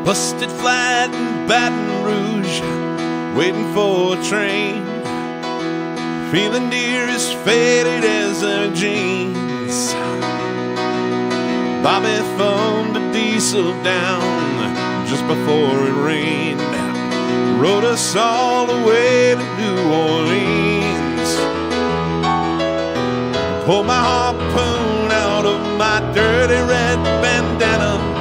Busted flat in Baton Rouge, waiting for a train, feeling near as faded as her jeans. Bobby thumbed a diesel down just before it rained, rode us all the way to New Orleans. Pulled my harpoon out of my dirty red bandana,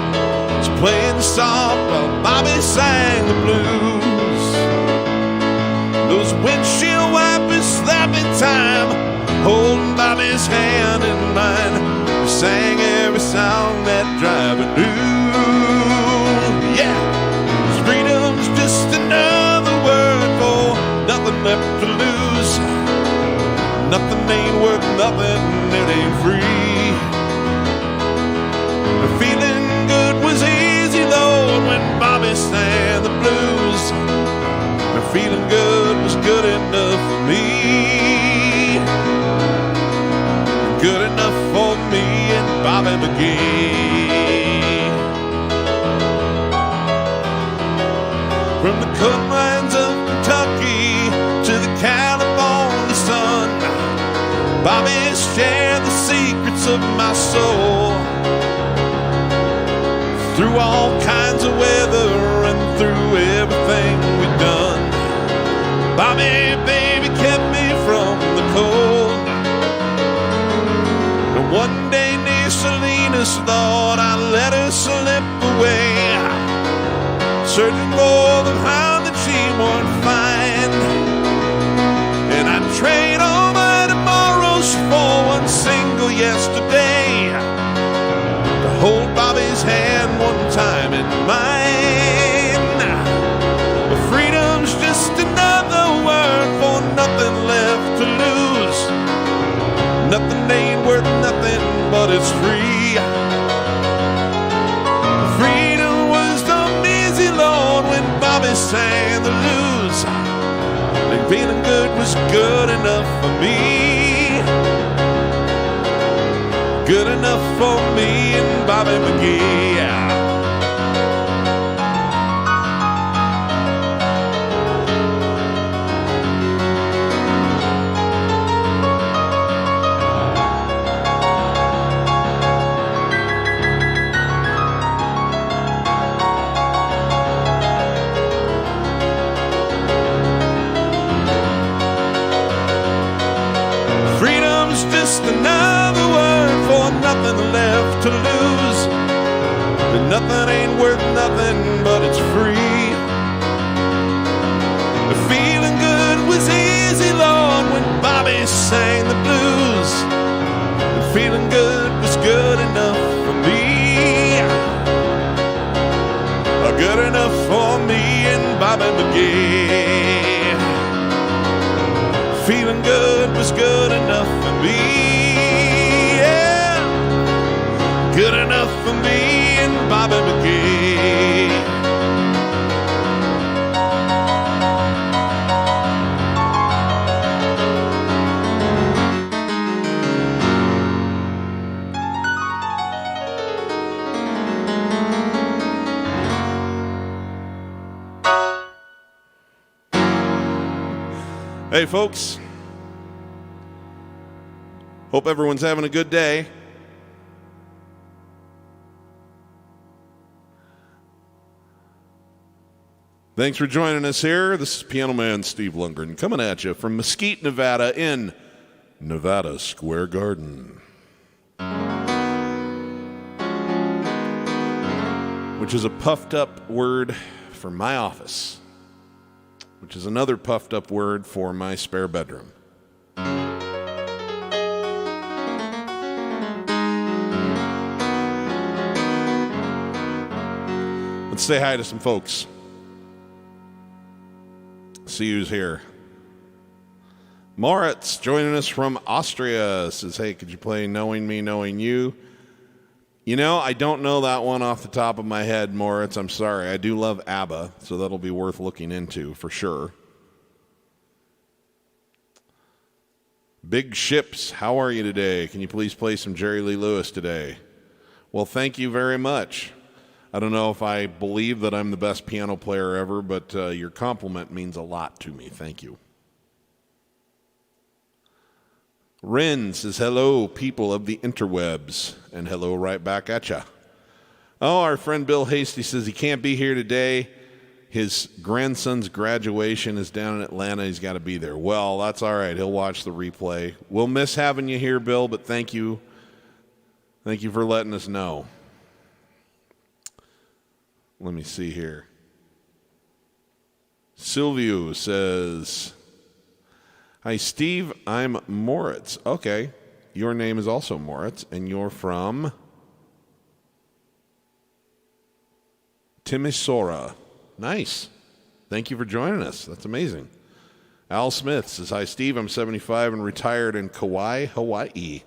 playing soft while Bobby sang the blues. Those windshield wipers slapping time, holding Bobby's hand in mine. We sang every song that driver knew. Yeah, freedom's just another word for nothing left to lose. Nothing ain't worth nothing, it ain't free. The feeling good was easy, Lord, when Bobby sang the blues. The feeling good was good enough for me, good enough for me and Bobby McGee. From the coal mines of Kentucky to the California sun, Bobby shared the secrets of my soul. Through all kinds of weather and through everything we've done, Bobby, baby, kept me from the cold. And one day near Salinas, Lord, I let her slip away, searching for the hound that she won't find. And I'd trade all my tomorrows for one single yesterday, to hold Bobby's hand one time in mine. But freedom's just another word for nothing left to lose. Nothing ain't worth nothing, but it's free. Freedom was so easy, Lord, when Bobby sang the blues. The feeling good was good enough for me, good enough for me and Bobby McGee. Freedom's just another word for nothing left to lose. And nothing ain't worth nothing, but it's free. The feeling good was easy, Lord, when Bobby sang the blues. The feeling good was good enough for me, good enough for me and Bobby McGee. Feeling good was good enough for me, yeah, good enough for me and Bobby McGee. Hey folks, hope everyone's having a good day. Thanks for joining us here. This is Piano Man Steve Lungrin coming at you from Mesquite, Nevada in Nevada Square Garden, which is a puffed up word for my office, which is another puffed up word for my spare bedroom. Let's say hi to some folks. See who's here. Moritz joining us from Austria says, hey, could you play Knowing Me, Knowing You? You know, I don't know that one off the top of my head, Moritz. I'm sorry. I do love ABBA, so that'll be worth looking into for sure. Big Ships, how are you today? Can you please play some Jerry Lee Lewis today? Well, thank you very much. I don't know if I believe that I'm the best piano player ever, but your compliment means a lot to me. Thank you. Ren says, hello, people of the interwebs, and hello right back at ya. Oh, our friend Bill Hasty says he can't be here today. His grandson's graduation is down in Atlanta. He's got to be there. Well, that's all right. He'll watch the replay. We'll miss having you here, Bill, but thank you. Thank you for letting us know. Let me see here. Silvio says, hi, Steve. I'm Moritz. Okay. Your name is also Moritz, and you're from Timisoara. Nice. Thank you for joining us. That's amazing. Al Smith says, hi, Steve. I'm 75 and retired in Kauai, Hawaii.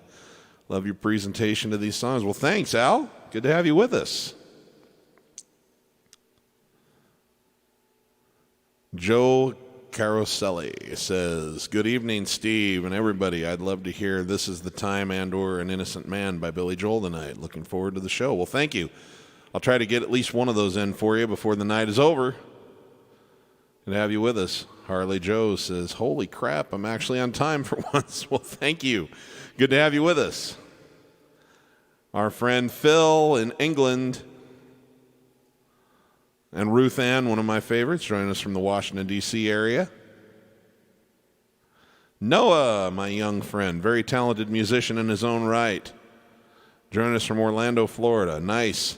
Love your presentation of these songs. Well, thanks, Al. Good to have you with us. Joe Caroselli says, good evening, Steve, and everybody. I'd love to hear This Is the Time and or An Innocent Man by Billy Joel tonight. Looking forward to the show. Well, thank you. I'll try to get at least one of those in for you before the night is over. Good to have you with us. Harley Joe says, holy crap, I'm actually on time for once. Well, thank you. Good to have you with us. Our friend Phil in England, and Ruth Ann, one of my favorites, joining us from the Washington, D.C. area. Noah, my young friend, very talented musician in his own right, joining us from Orlando, Florida. Nice.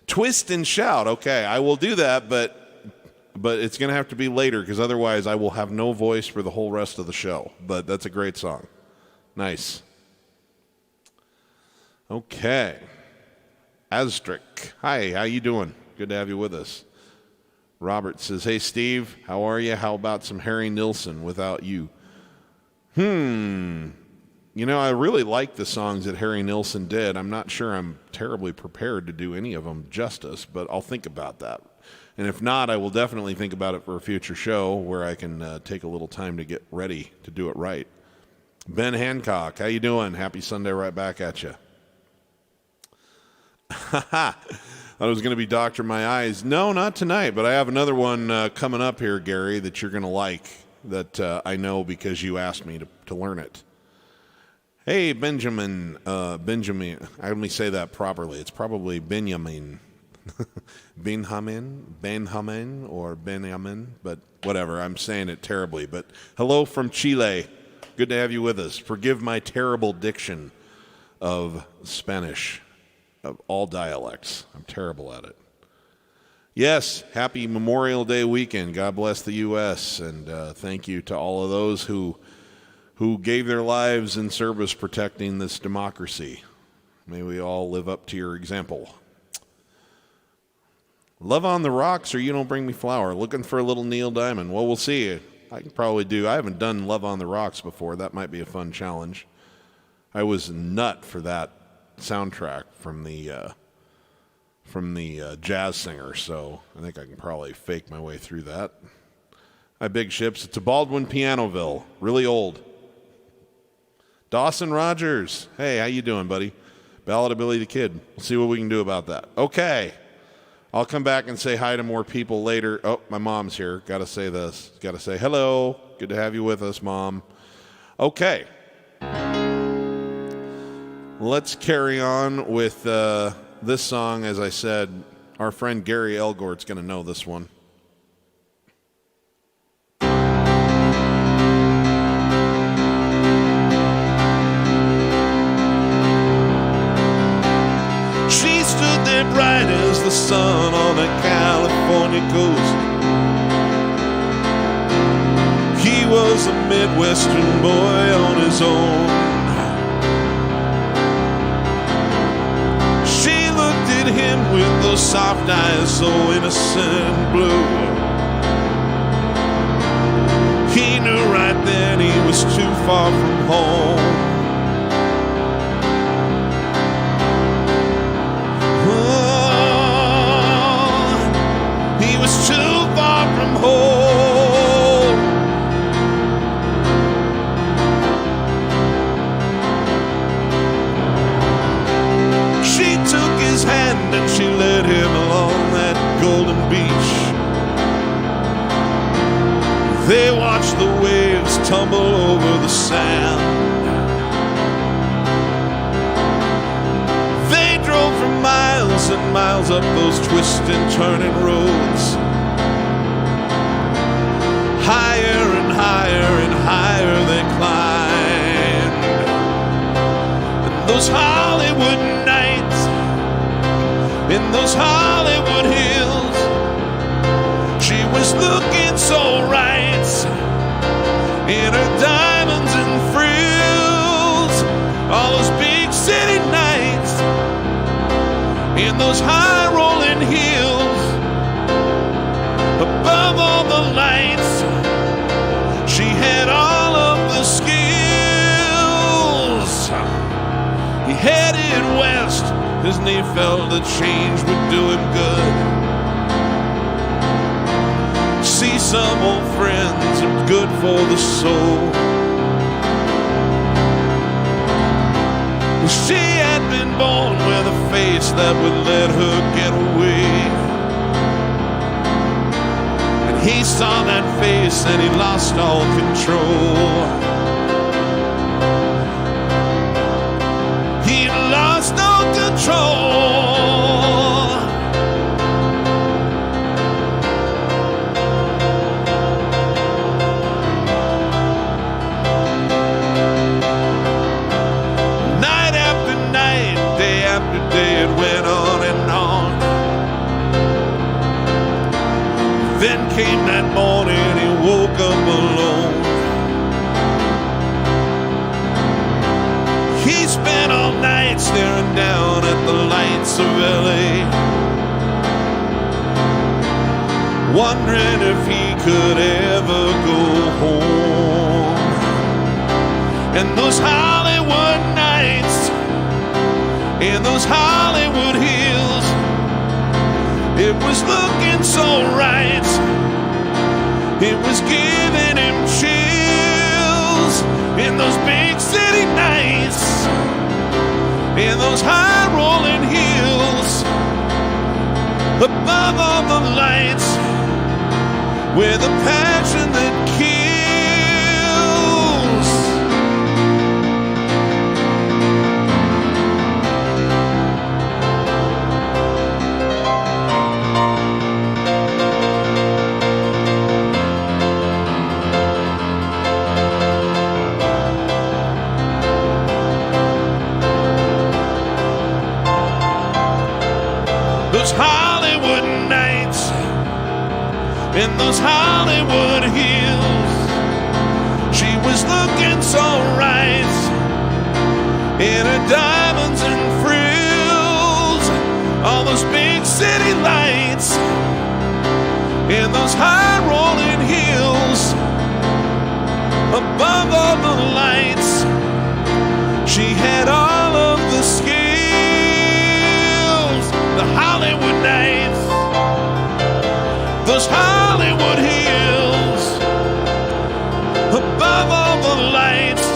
Twist and Shout. Okay, I will do that, but it's going to have to be later because otherwise I will have no voice for the whole rest of the show. But that's a great song. Nice. Okay. Astrick. Hi, how you doing? Good to have you with us. Robert says, hey, Steve, how are you? How about some Harry Nilsson Without You? You know, I really like the songs that Harry Nilsson did. I'm not sure I'm terribly prepared to do any of them justice, but I'll think about that. And if not, I will definitely think about it for a future show where I can take a little time to get ready to do it right. Ben Hancock, how you doing? Happy Sunday right back at you. Thought it was going to be Doctor My Eyes. No, not tonight, but I have another one coming up here, Gary, that you're going to like, that I know because you asked me to learn it. Hey, Benjamin, let me say that properly. It's probably Benjamin. Benjamin, or Benjamin, but whatever, I'm saying it terribly. But hello from Chile. Good to have you with us. Forgive my terrible diction of Spanish. Of all dialects. I'm terrible at it. Yes, happy Memorial Day weekend. God bless the U.S. And thank you to all of those who gave their lives in service protecting this democracy. May we all live up to your example. Love on the Rocks or You Don't Bring Me Flower. Looking for a little Neil Diamond. Well, we'll see. I can probably do. I haven't done Love on the Rocks before. That might be a fun challenge. I was nut for that soundtrack from the Jazz Singer, so I think I can probably fake my way through that. Hi, Big Ships. It's a Baldwin Pianoville, really old. Dawson Rogers, hey, how you doing, buddy? Ballad of Billy the Kid. We'll see what we can do about that. Okay, I'll come back and say hi to more people later. Oh, my mom's here. Got to say this. Got to say hello. Good to have you with us, Mom. Okay. Let's carry on with this song. As I said, our friend Gary Elgort's going to know this one. it goes. He was a Midwestern boy on his own. She looked at him with those soft eyes, so innocent blue. He knew right then he was too far from home. Oh, he was too far from home. She took his hand and she led him along that golden beach. They watched the waves tumble over the sand. They drove for miles and miles up those twisting, turning roads. Higher and higher and higher they climbed. And those Hollywood nights, in those Hollywood hills, she was looking so right in her diamonds and frills. All those big city nights, in those high rolling hills, above all the lights, she had all of the skills. He headed west, his knee felt the change would do him good. See some old friends, it's good for the soul. She had been born with a face that would let her get away. And he saw that face and he lost all control. He lost all control. It went on and on. Then came that morning, he woke up alone. He spent all night staring down at the lights of LA, wondering if he could ever go home. And those Hollywood nights, in those Hollywood hills, it was looking so right. It was giving him chills. In those big city nights, in those high rolling hills, above all the lights, with a passion that kills. Those Hollywood nights, in those Hollywood hills, she was looking so right in her diamonds and frills. All those big city lights, in those high rolling hills, above all the lights, she had all of the skills. The Hollywood nights, those Hollywood hills, above all the lights,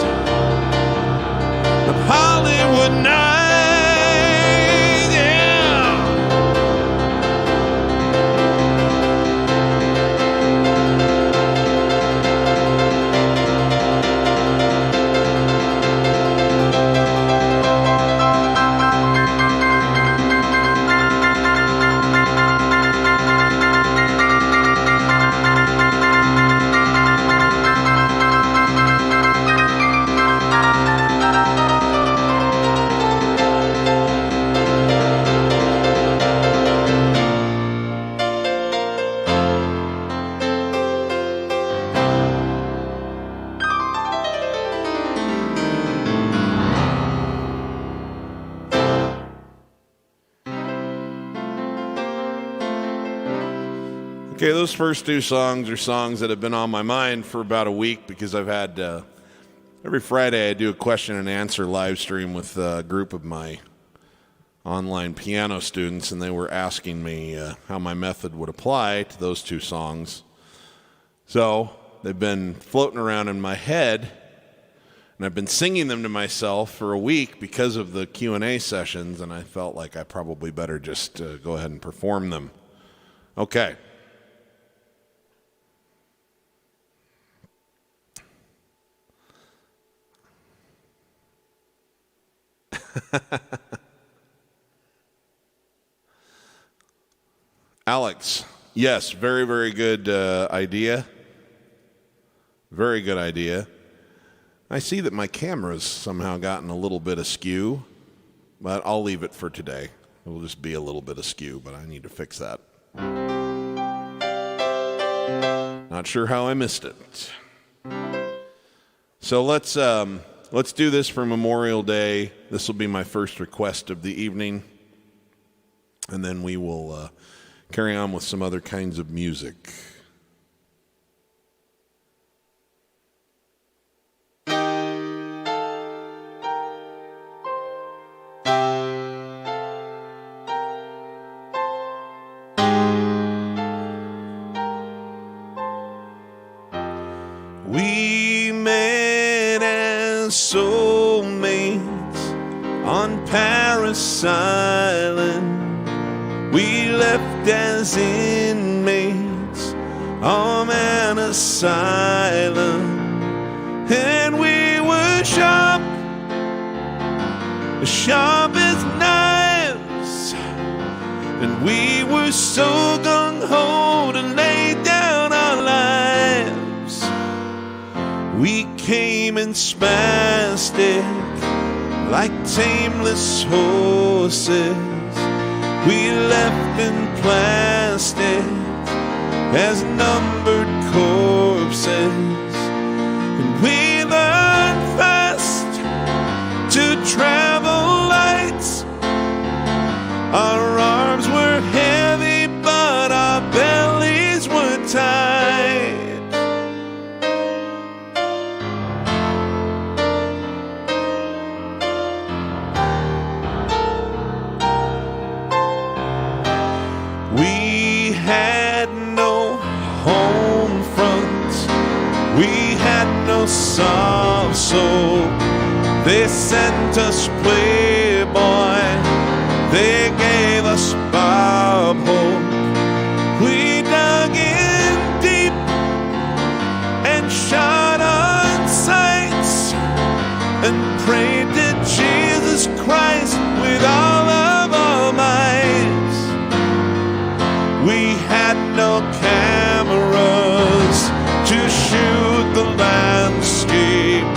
the Hollywood nights, yeah. Okay, those first two songs are songs that have been on my mind for about a week because I've had, every Friday I do a question and answer live stream with a group of my online piano students, and they were asking me how my method would apply to those two songs. So they've been floating around in my head, and I've been singing them to myself for a week because of the Q&A sessions, and I felt like I probably better just go ahead and perform them. Okay. Alex, yes, very, very good idea. Very good idea. I see that my camera's somehow gotten a little bit askew, but I'll leave it for today. It will just be a little bit askew, but I need to fix that. Not sure how I missed it. So let's do this for Memorial Day. This will be my first request of the evening, and then we will carry on with some other kinds of music. We met as soulmates on Paris Island. We left as inmates on an asylum. And we were sharp as knives. And we were so gung-ho to lay down our lives. We came in spastic like tameless horses. We left in plastic as numbered corpses. And we learned fast to travel light. Our arms were heavy, but our bellies were tight. We had no home front, we had no soft soul. They sent us Playboy, they gave us Bob Hope. We dug in deep and shot on sights and prayed to Jesus Christ with all of our minds. We had no cameras to shoot the landscape.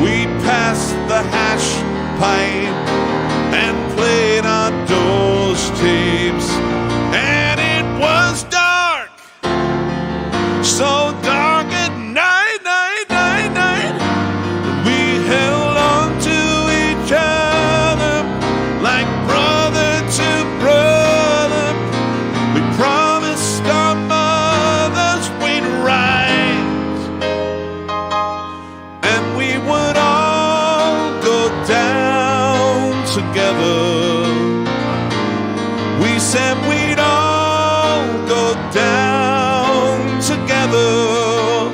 We passed the hash pipe and played our Doors tapes. And it was dark, so dark at night, night, night, night. We held on to each other like brother to brother. We promised our mothers we'd rise, and we would all go down together. We said we'd all go down together.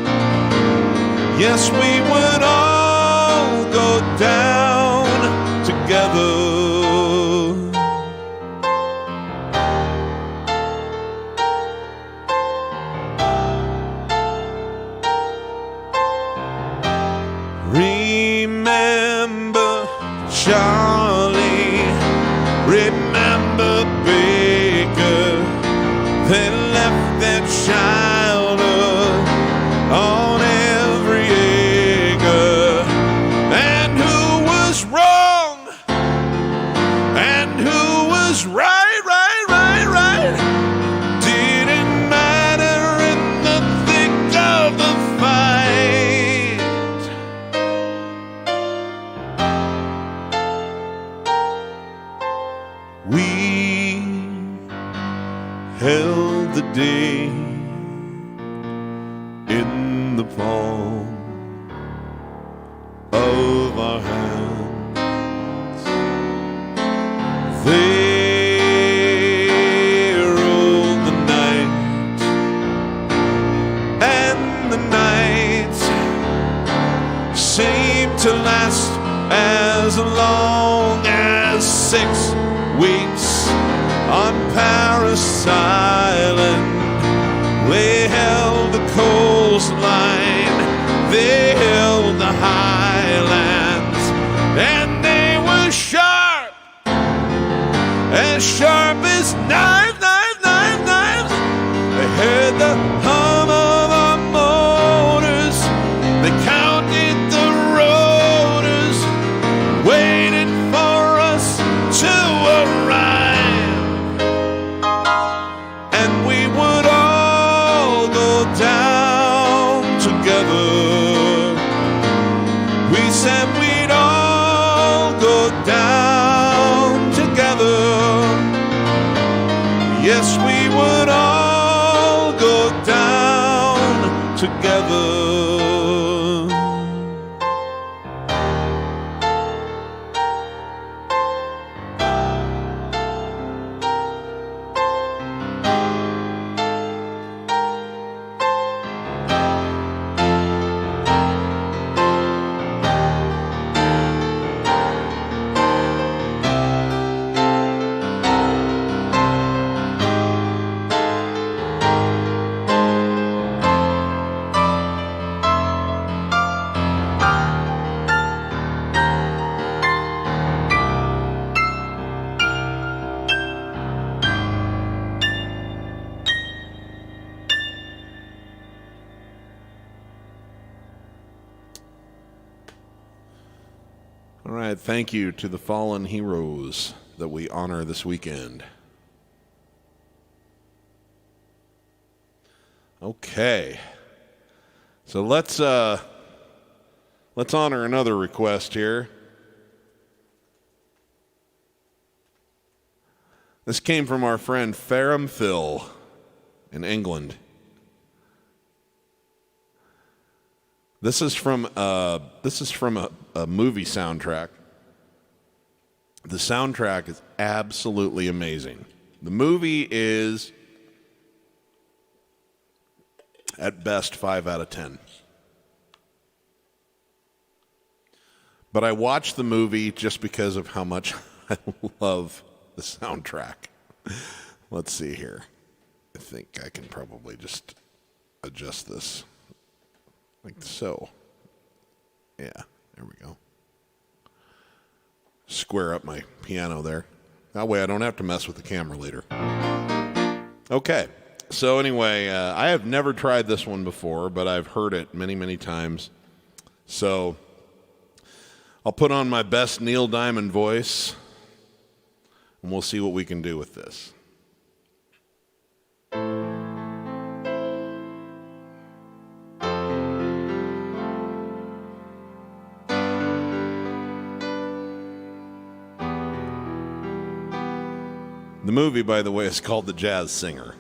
Yes, we would all go down together. Remember Charlie, remember Baker. They left their childhood on every acre. And who was wrong? And who was right, right, right, right? Didn't matter in the thick of the fight. seemed to last as long as 6 weeks on Paris Island. They held the coastline, they held the highlands, and they were sharp as knives. They heard the hum of our motors, they counted the rotors, waited for us to arrive. And we would all go down together. We said we'd all go down together. Yes, we would all go down together. All right, thank you to the fallen heroes that we honor this weekend. Okay, so let's honor another request here. This came from our friend Ferrum Phil in England. This is from a movie soundtrack. The soundtrack is absolutely amazing. The movie is, at best, 5 out of 10. But I watched the movie just because of how much I love the soundtrack. Let's see here. I think I can probably just adjust this. Like so. Yeah, there we go. Square up my piano there. That way I don't have to mess with the camera later. Okay, so anyway, I have never tried this one before, but I've heard it many, many times. So I'll put on my best Neil Diamond voice, and we'll see what we can do with this. The movie, by the way, is called The Jazz Singer.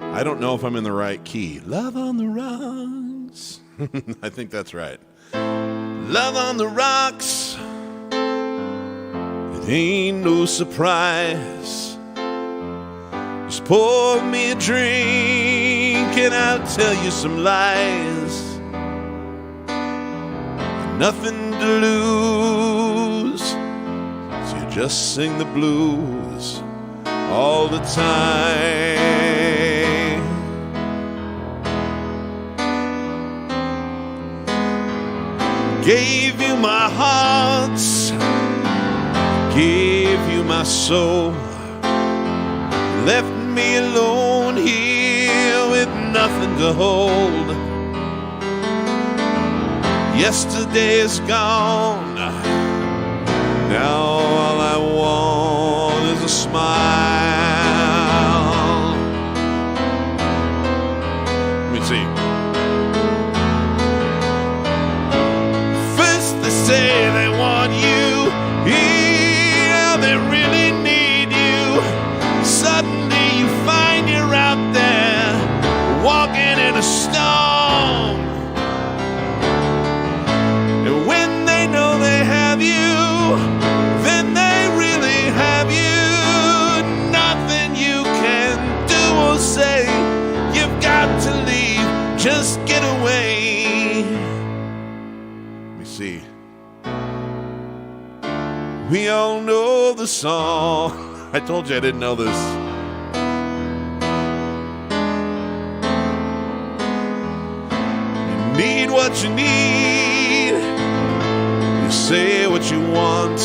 I don't know if I'm in the right key. Love on the rocks. I think that's right. Love on the rocks. It ain't no surprise. Just pour me a drink and I'll tell you some lies. Nothing to lose, so you just sing the blues all the time. Gave you my heart, gave you my soul, left me alone here with nothing to hold. Yesterday is gone. Now all I want is a smile. Let me see. First they say they want you, yeah, they really need you. Suddenly you find you're out there, walking in a storm. Then they really have you. the song. I told you I didn't know this. You need what you need. You say what you want.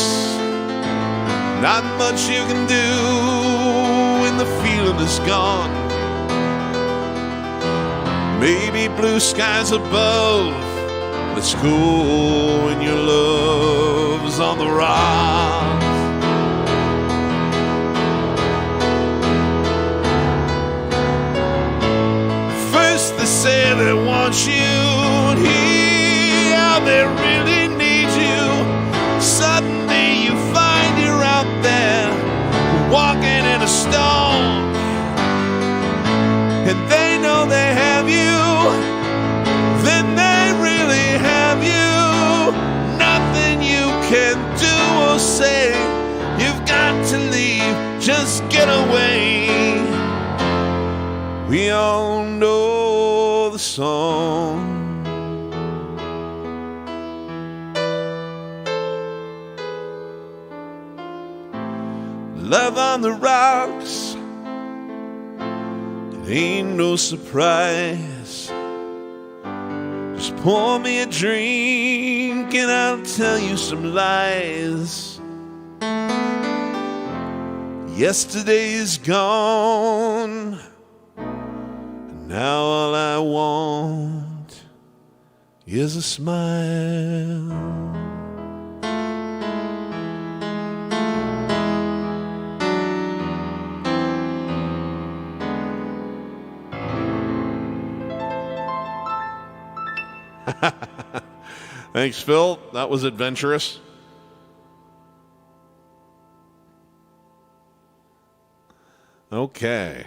Not much you can do when the feeling is gone. Maybe blue skies above. It's cool when your love's on the rocks. First they say they want you, and here they really need you. Suddenly you find you're out there, walking in a storm, and they know they have you. Then they really have you. Nothing you can do or say. You've got to leave, just get away. We all know the song. Love on the rocks, it ain't no surprise. Just pour me a drink and I'll tell you some lies. Yesterday is gone, and now all I want is a smile. Thanks, Phil. That was adventurous. Okay.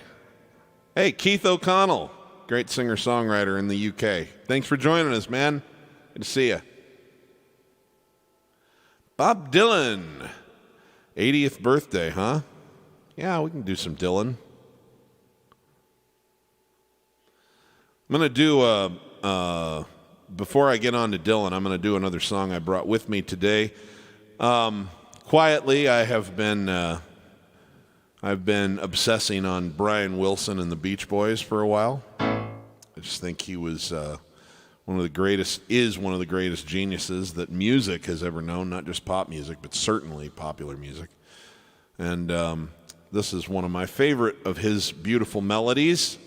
Hey, Keith O'Connell, great singer-songwriter in the UK. Thanks for joining us, man. Good to see you. Bob Dylan, 80th birthday, huh? Yeah, we can do some Dylan. I'm going to do before I get on to Dylan, I'm going to do another song I brought with me today. Quietly, I've been obsessing on Brian Wilson and the Beach Boys for a while. I just think he was one of the greatest geniuses that music has ever known, not just pop music, but certainly popular music. And this is one of my favorite of his beautiful melodies.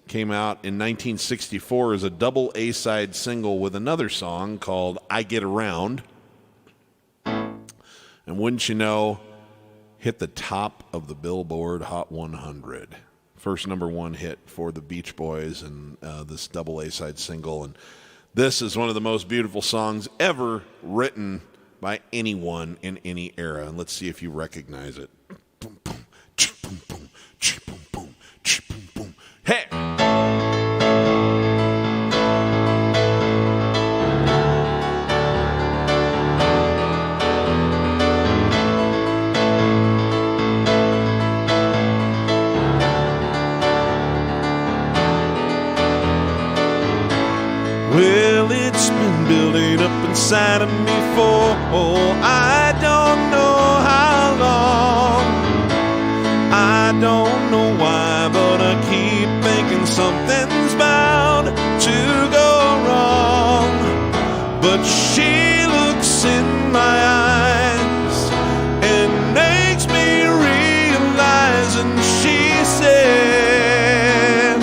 Came out in 1964 as a double A-side single with another song called I Get Around. And wouldn't you know, hit the top of the Billboard Hot 100. First #1 hit for the Beach Boys and this double A-side single. And this is one of the most beautiful songs ever written by anyone in any era. And let's see if you recognize it. Boom, boom, boom, boom, boom, boom, boom, boom. Hey! Well, it's been building up inside of me for, I don't know how long. I don't know why, but I keep thinking something's bound to go wrong. But she looks in my eyes and makes me realize, and she says,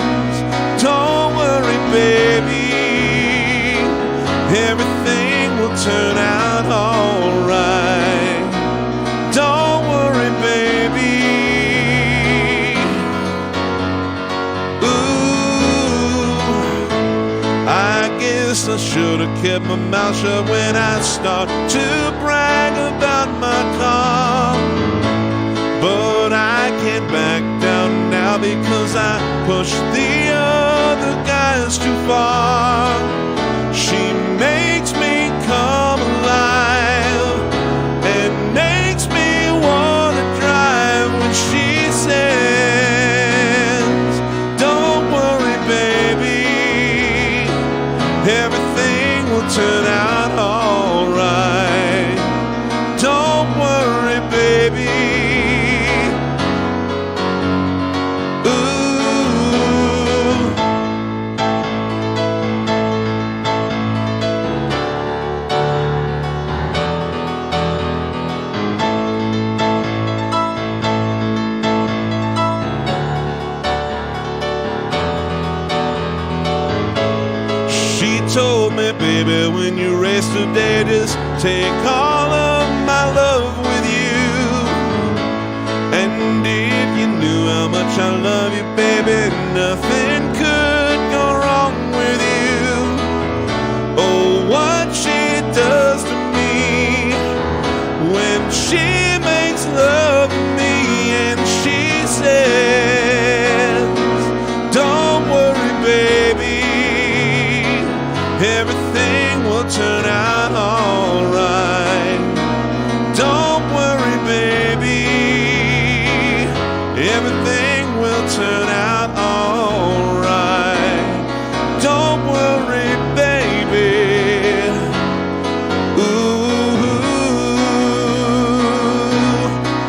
don't worry, baby, everything will turn out alright. Don't worry, baby. Ooh, I guess I should have kept my mouth shut when I start to brag about my car. But I can't back down now because I pushed the other guys too far. She makes me come alive and makes me want to drive when she says, don't worry, baby, everything will turn out alright. Don't worry, baby. me, baby, when you race today, just take all of my love with you. And if you knew how much I love you, baby, nothing could go wrong with you. Oh, what she does to me when she makes love to me and she says, don't worry, baby, everything will turn out all right. Don't worry, baby, everything will turn out all right. Don't worry, baby. Ooh,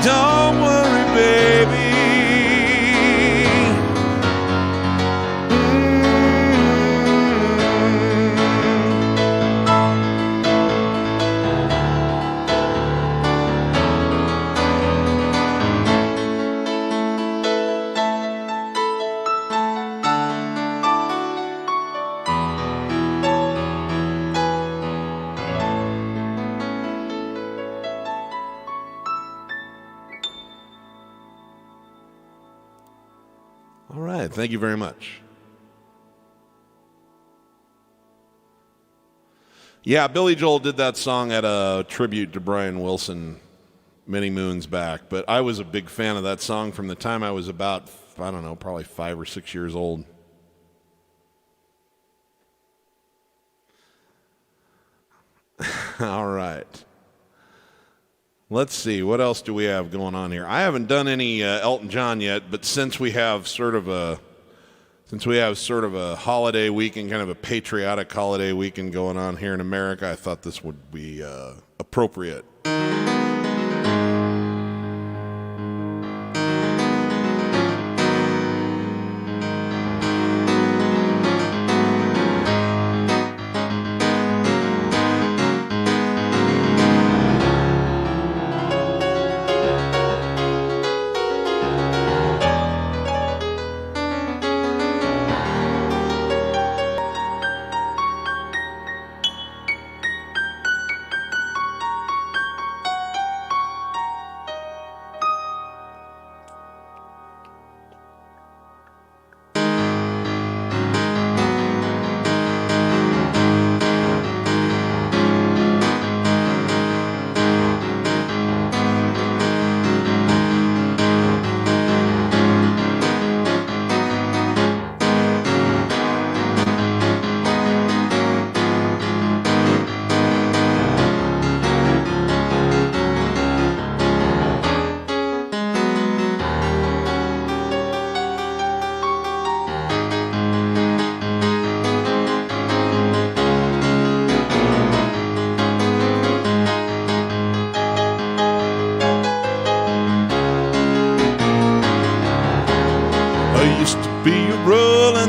don't worry, baby. All right, thank you very much. Yeah, Billy Joel did that song at a tribute to Brian Wilson many moons back, but I was a big fan of that song from the time I was about, I don't know, probably 5 or 6 years old. All right. Let's see, what else do we have going on here? I haven't done any Elton John yet, but since we have sort of a holiday weekend, kind of a patriotic holiday weekend going on here in America, I thought this would be appropriate.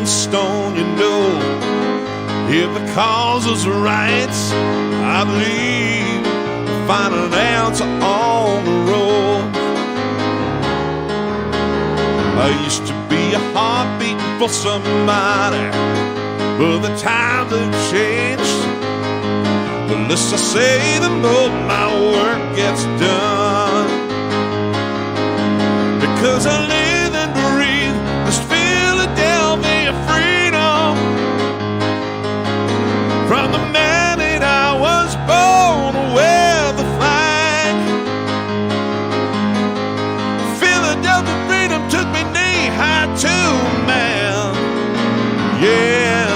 Stone, you know, if the cause is right, I believe we'll find an answer on the road. I used to be a heart beating for somebody, but the times have changed. The less I say, the more my work gets done, because I live and breathe this Philadelphia freedom. From the minute I was born to wear the flag, Philadelphia freedom took me knee-high to man. Yeah,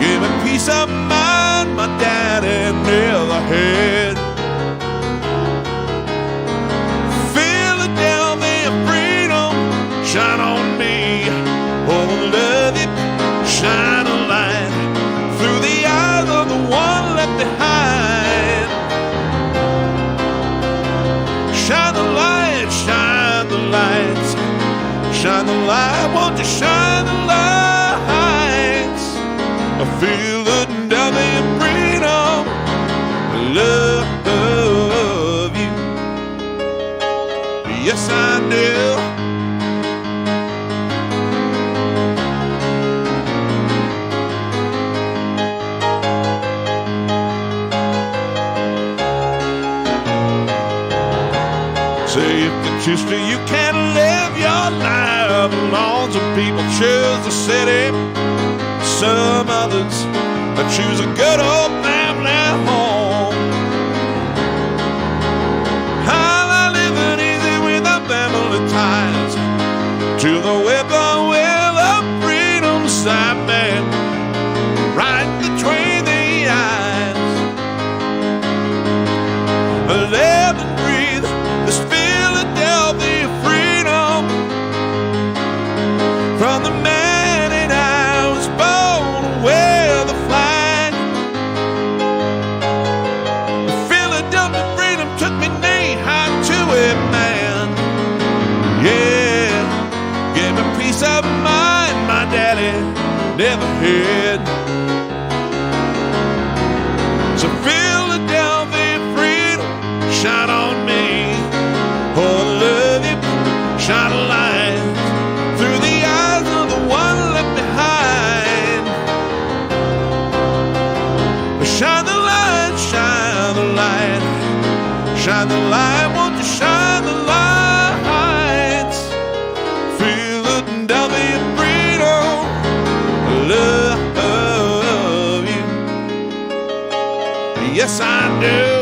gave me peace of mind my daddy never had. Philadelphia freedom, shine on me, oh love it, shine a light through the eyes of the one left behind. Shine the light, shine the lights, shine the light, won't you shine the lights? I feel the Philadelphia freedom, love you, yes I do. where the lawns of people choose the city. Some others choose a good old family home. I'm living easy with the family ties to the whippoorwill of freedom side man, right between the eyes. Live and breathe this Philadelphia freedom from the man and I was born to wear the flag. The Philadelphia freedom took me knee-high to it, man. Yeah, gave me peace of mind my daddy never had. So Philadelphia freedom, shine on me. Oh, I love you, shine a light through the eyes of the one left behind. Shine the light, shine the light, shine the light, won't you shine the lights? Philadelphia freedom, I love you. Yes, I do.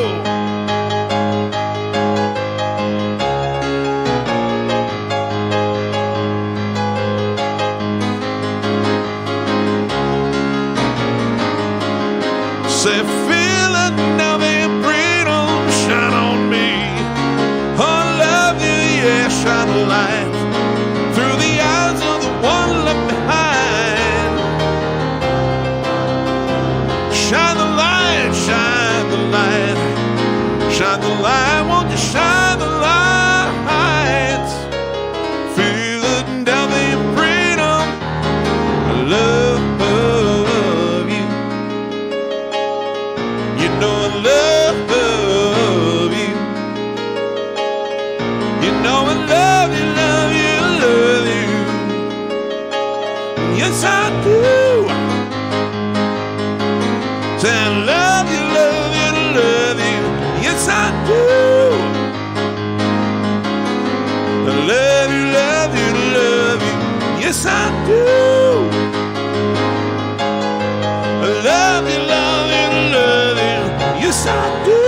Say Philadelphia freedom, shine on me. Oh, I love you, yeah, shine a light through the eyes of the one left behind. Shine the light, shine the light, shine the light, won't you shine the lights? Philadelphia freedom, I love you. You know I love you. You know I love you, love you, love you. Yes, I do. Say I love you, love you, love you. Yes, I do. I love you, love you, love you. Yes, I do. I love you, love you, love you. Yes, I do.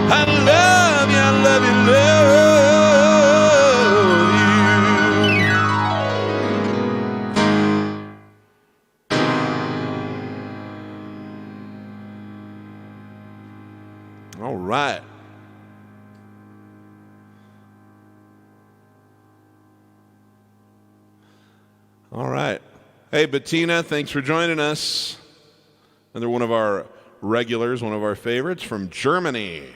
I love you, I love you, love you. All right. All right. Hey, Bettina, thanks for joining us. Another one of our regulars, one of our favorites from Germany.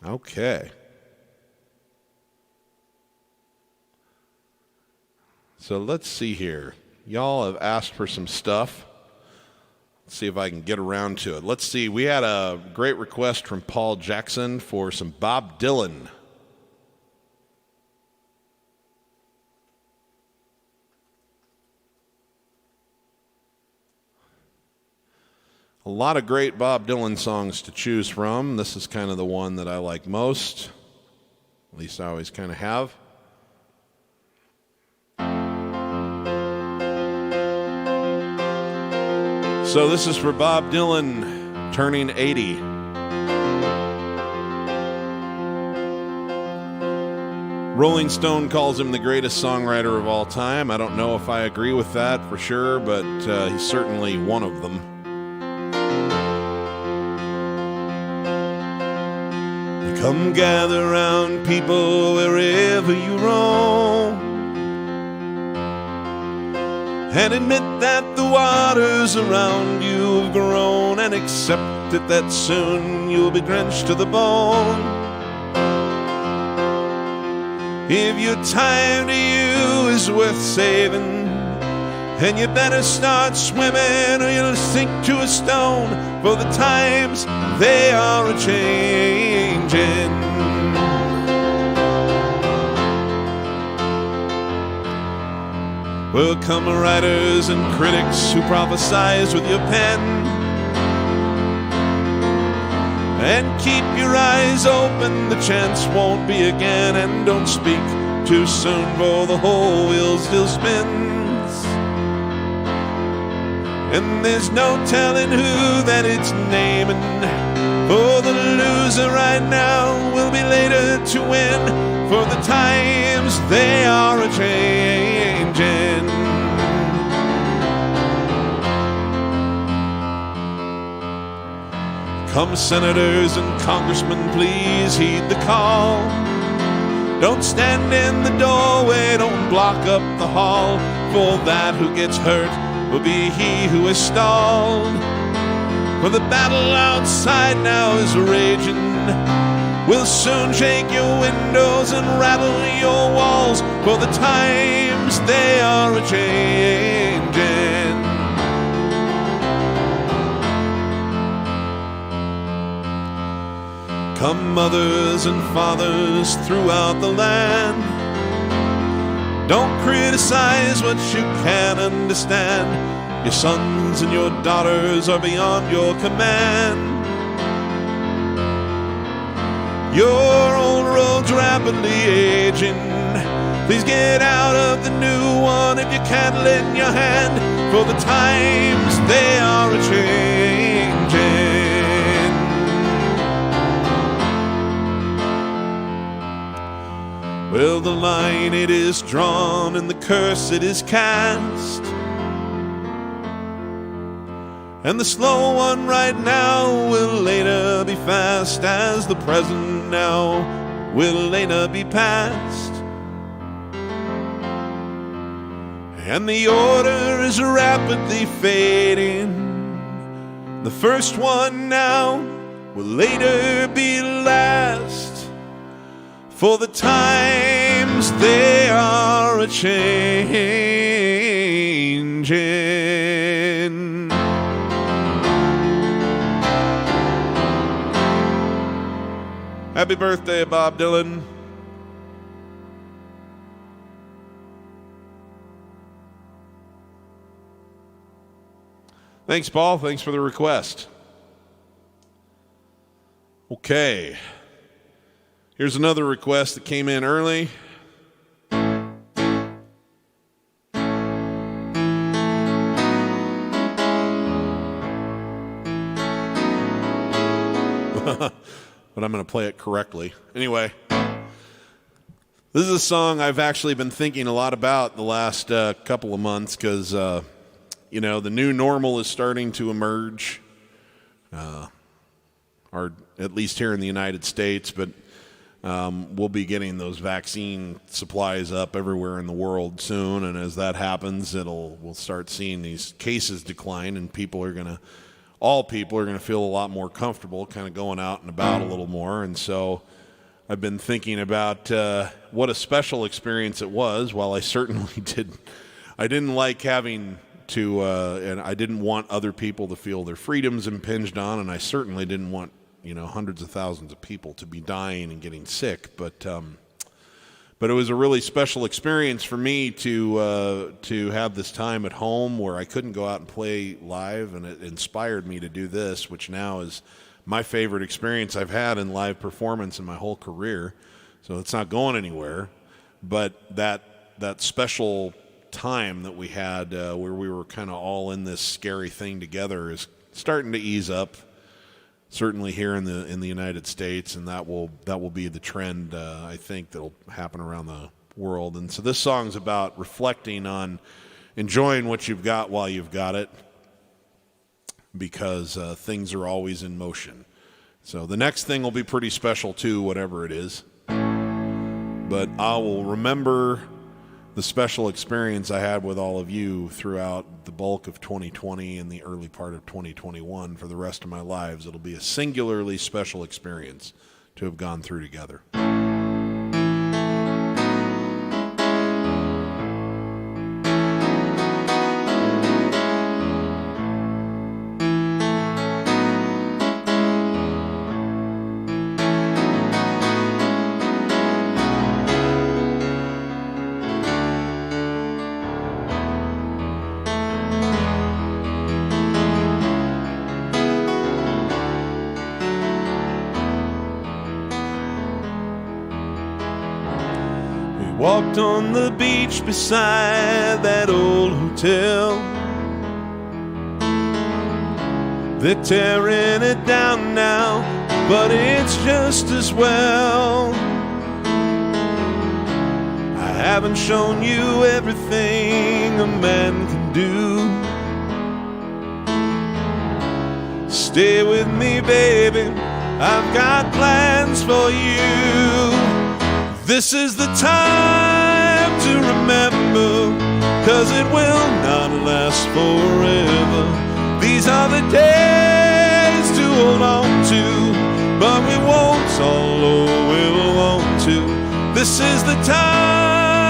Okay. So let's see here. Y'all have asked for some stuff. Let's see if I can get around to it. Let's see. We had a great request from Paul Jackson for some Bob Dylan. A lot of great Bob Dylan songs to choose from. This is kind of the one that I like most. At least I always kind of have. So this is for Bob Dylan, turning 80. Rolling Stone calls him the greatest songwriter of all time. I don't know if I agree with that for sure, but he's certainly one of them. Come gather round, people, wherever you roam, and admit that the waters around you have grown, and accept it that soon you'll be drenched to the bone. If your time to you is worth saving, and you better start swimming or you'll sink to a stone, for the times they are a-changing. Well, come writers and critics who prophesize with your pen, and keep your eyes open, the chance won't be again. And don't speak too soon, for the whole wheel still spins, and there's no telling who that it's naming. For the loser right now will be later to win, for the times they are a-changin'. Come senators and congressmen, please heed the call. Don't stand in the doorway, don't block up the hall, for that who gets hurt will be he who is stalled. For the battle outside now is raging, we'll soon shake your windows and rattle your walls, for the times they are a-changin'. Come mothers and fathers throughout the land, don't criticize what you can't understand. Your sons and your daughters are beyond your command. Your old road's rapidly aging, please get out of the new one if you can't lend your hand, for the times they are a-changin'. Well, the line it is drawn and the curse it is cast, and the slow one right now will later be fast, as the present now will later be past. And the order is rapidly fading, the first one now will later be last, for the times they are a-changin'. Happy birthday, Bob Dylan. Thanks, Paul. Thanks for the request. Okay. Here's another request that came in early. But I'm going to play it correctly. Anyway, this is a song I've actually been thinking a lot about the last couple of months, because, the new normal is starting to emerge, or at least here in the United States, but we'll be getting those vaccine supplies up everywhere in the world soon, and as that happens, we'll start seeing these cases decline, and all people are going to feel a lot more comfortable kind of going out and about a little more. And so I've been thinking about what a special experience it was. While I certainly I didn't like having to, and I didn't want other people to feel their freedoms impinged on, and I certainly didn't want hundreds of thousands of people to be dying and getting sick. But it was a really special experience for me to have this time at home where I couldn't go out and play live, and it inspired me to do this, which now is my favorite experience I've had in live performance in my whole career. So it's not going anywhere. But that special time that we had where we were kind of all in this scary thing together is starting to ease up. Certainly here in the United States, and that will be the trend, I think, that'll happen around the world. And so this song's about reflecting on enjoying what you've got while you've got it, because things are always in motion. So the next thing will be pretty special too, whatever it is. But I will remember the special experience I had with all of you throughout the bulk of 2020 and the early part of 2021 for the rest of my lives. It'll be a singularly special experience to have gone through together. Walked on the beach beside that old hotel. They're tearing it down now, but it's just as well. I haven't shown you everything a man can do. Stay with me, baby, I've got plans for you. This is the time to remember, 'cause it will not last forever. These are the days to hold on to, but we won't always hold on to. This is the time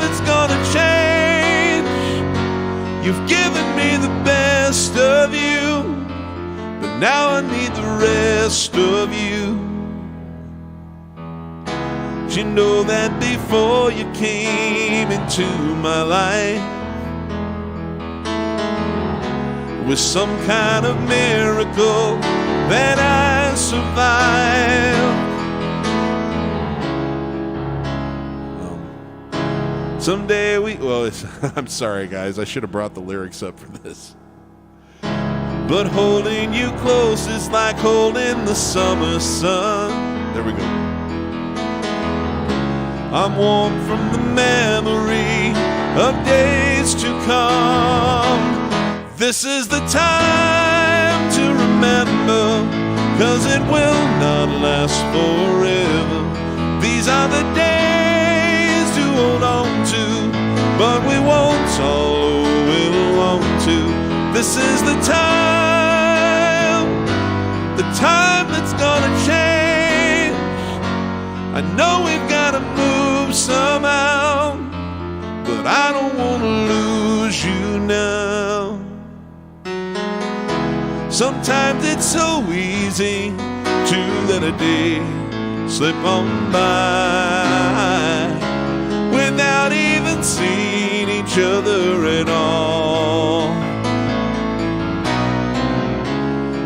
that's gonna change. You've given me the best of you, but now I need the rest of you. Did you know that before you came into my life, it was some kind of miracle that I survived? Someday I'm sorry guys, I should have brought the lyrics up for this. But holding you close is like holding the summer sun. There we go. I'm warm from the memory of days to come. This is the time to remember, 'cause it will not last forever. These are the days to hold on to, but we won't always hold on to. This is the time that's gonna change. I know we've gotta move somehow, but I don't wanna lose you now. Sometimes it's so easy to let a day slip on by without even seeing each other at all.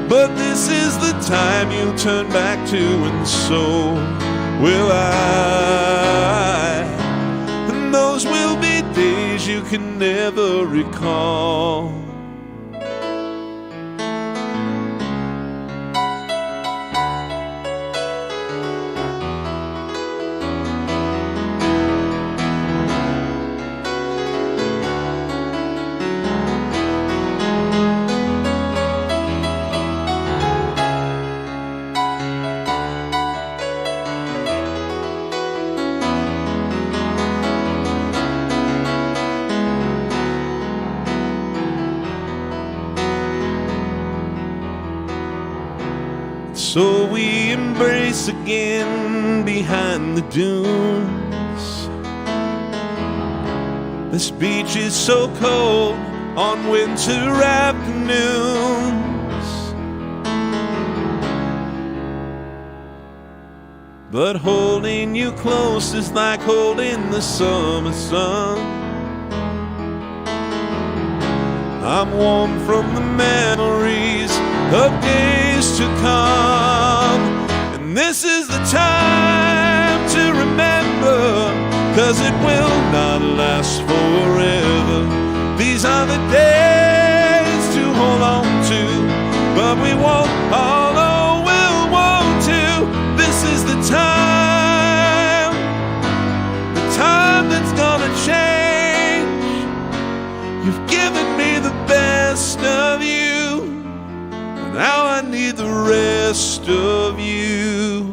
But this is the time you'll turn back to, and so will I. And those will be days you can never recall. So we embrace again behind the dunes. This beach is so cold on winter afternoons, but holding you close is like holding the summer sun. I'm warm from the memories of days to come. And this is the time to remember, 'cause it will not last forever. These are the days to hold on to, but we won't always want to. This is the time that's gonna change. You've given me the best of you, now I need the rest of you.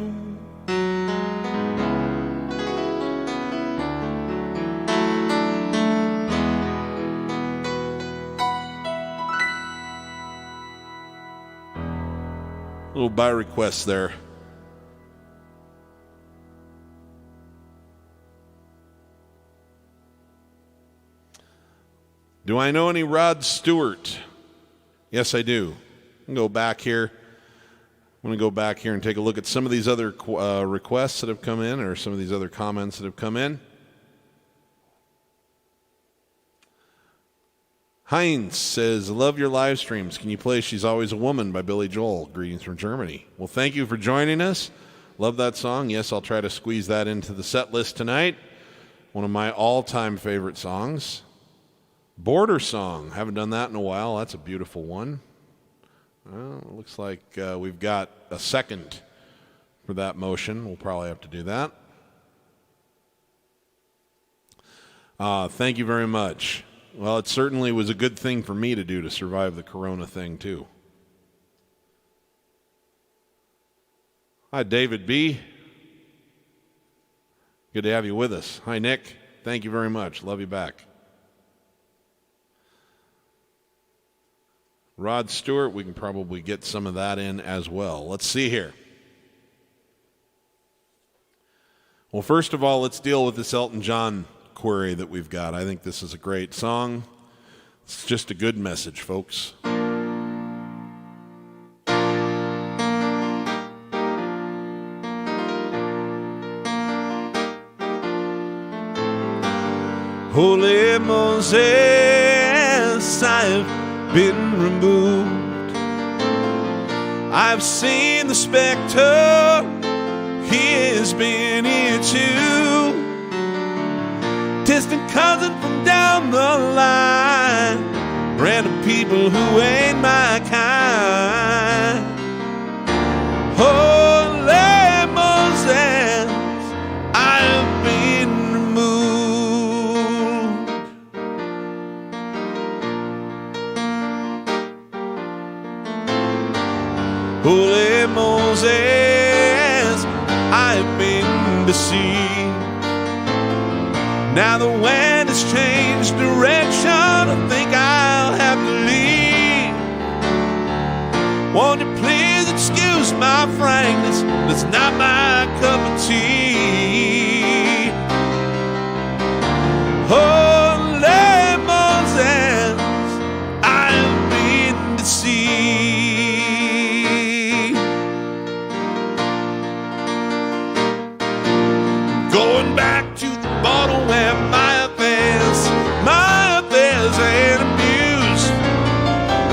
Little by request there. Do I know any Rod Stewart? Yes, I do. I'm going to go back here. I'm going to go back here and take a look at some of these other requests that have come in, or some of these other comments that have come in. Heinz says, love your live streams. Can you play She's Always a Woman by Billy Joel? Greetings from Germany. Well, thank you for joining us. Love that song. Yes, I'll try to squeeze that into the set list tonight. One of my all-time favorite songs. Border Song. Haven't done that in a while. That's a beautiful one. Well, it looks like we've got a second for that motion. We'll probably have to do that. Thank you very much. Well, it certainly was a good thing for me to do to survive the corona thing, too. Hi, David B. Good to have you with us. Hi, Nick. Thank you very much. Love you back. Rod Stewart, we can probably get some of that in as well. Let's see here. Well, first of all, let's deal with this Elton John query that we've got. I think this is a great song. It's just a good message, folks. Holy Moses, I've been removed. I've seen the specter, he has been here too. Distant cousin from down the line, random people who ain't my kind. Holy Moses, I've been removed. Holy Moses, I've been deceived. Now the wind has changed direction, I think I'll have to leave. Won't you please excuse my frankness, it's not my cup of tea. Holy Moses, I've been deceived. Going back to the bottle where my affairs ain't abused.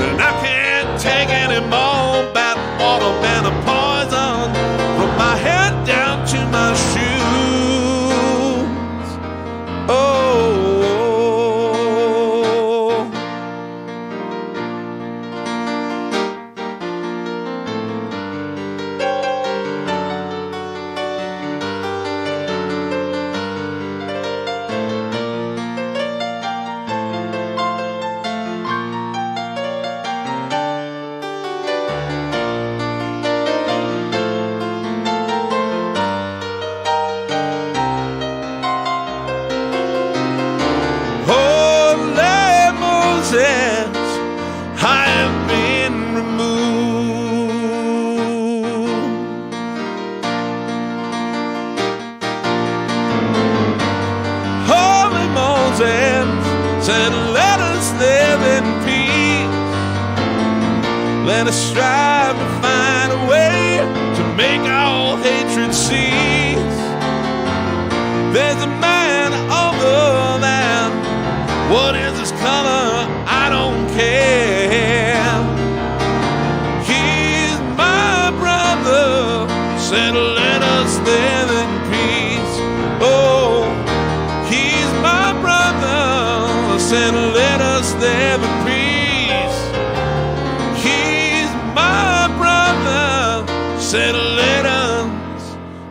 And I can't take any more bad water than a poison from my head down to my shoes. Oh. I have been removed. Holy Moses said, let us live in peace. Let us strive to find a way to make all hatred cease. There's a man over there. What is his color? I don't care. He's my brother. Said, let us live in peace. Oh, he's my brother. Said, let us live in peace. He's my brother. Said,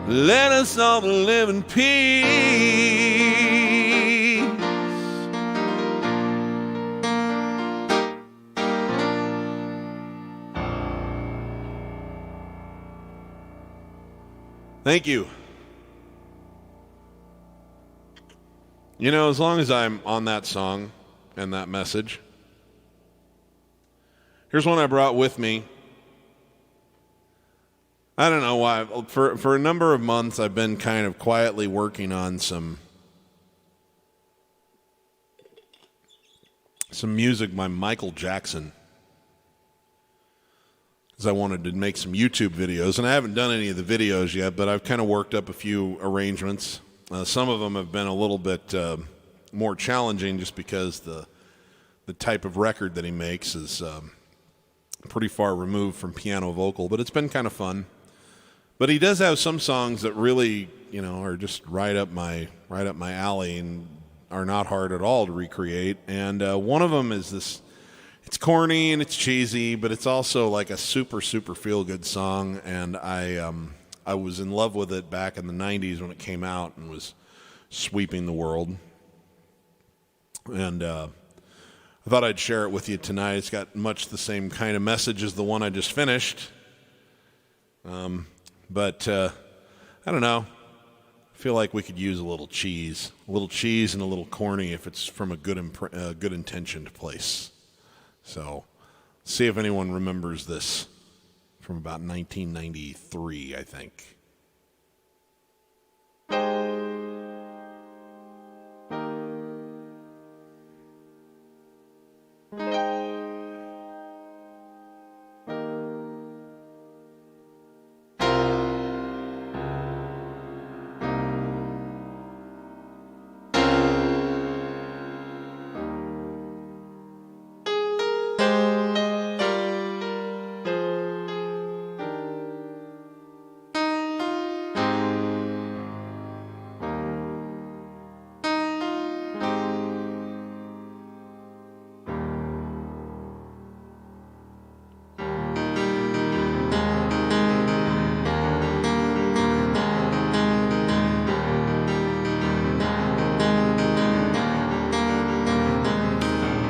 let us all live in peace. Thank you. You know, as long as I'm on that song and that message, here's one I brought with me. I don't know why. For a number of months, I've been kind of quietly working on some music by Michael Jackson, because I wanted to make some YouTube videos, and I haven't done any of the videos yet, but I've kind of worked up a few arrangements. Some of them have been a little bit more challenging just because the type of record that he makes is pretty far removed from piano vocal, but it's been kind of fun. But he does have some songs that really, are just right up my alley and are not hard at all to recreate. And one of them is this. It's corny and it's cheesy, but it's also like a super, super feel-good song. And I was in love with it back in the 90s when it came out and was sweeping the world. And I thought I'd share it with you tonight. It's got much the same kind of message as the one I just finished. But I don't know. I feel like we could use a little cheese and a little corny if it's from a good intentioned place. So, see if anyone remembers this from about 1993, I think.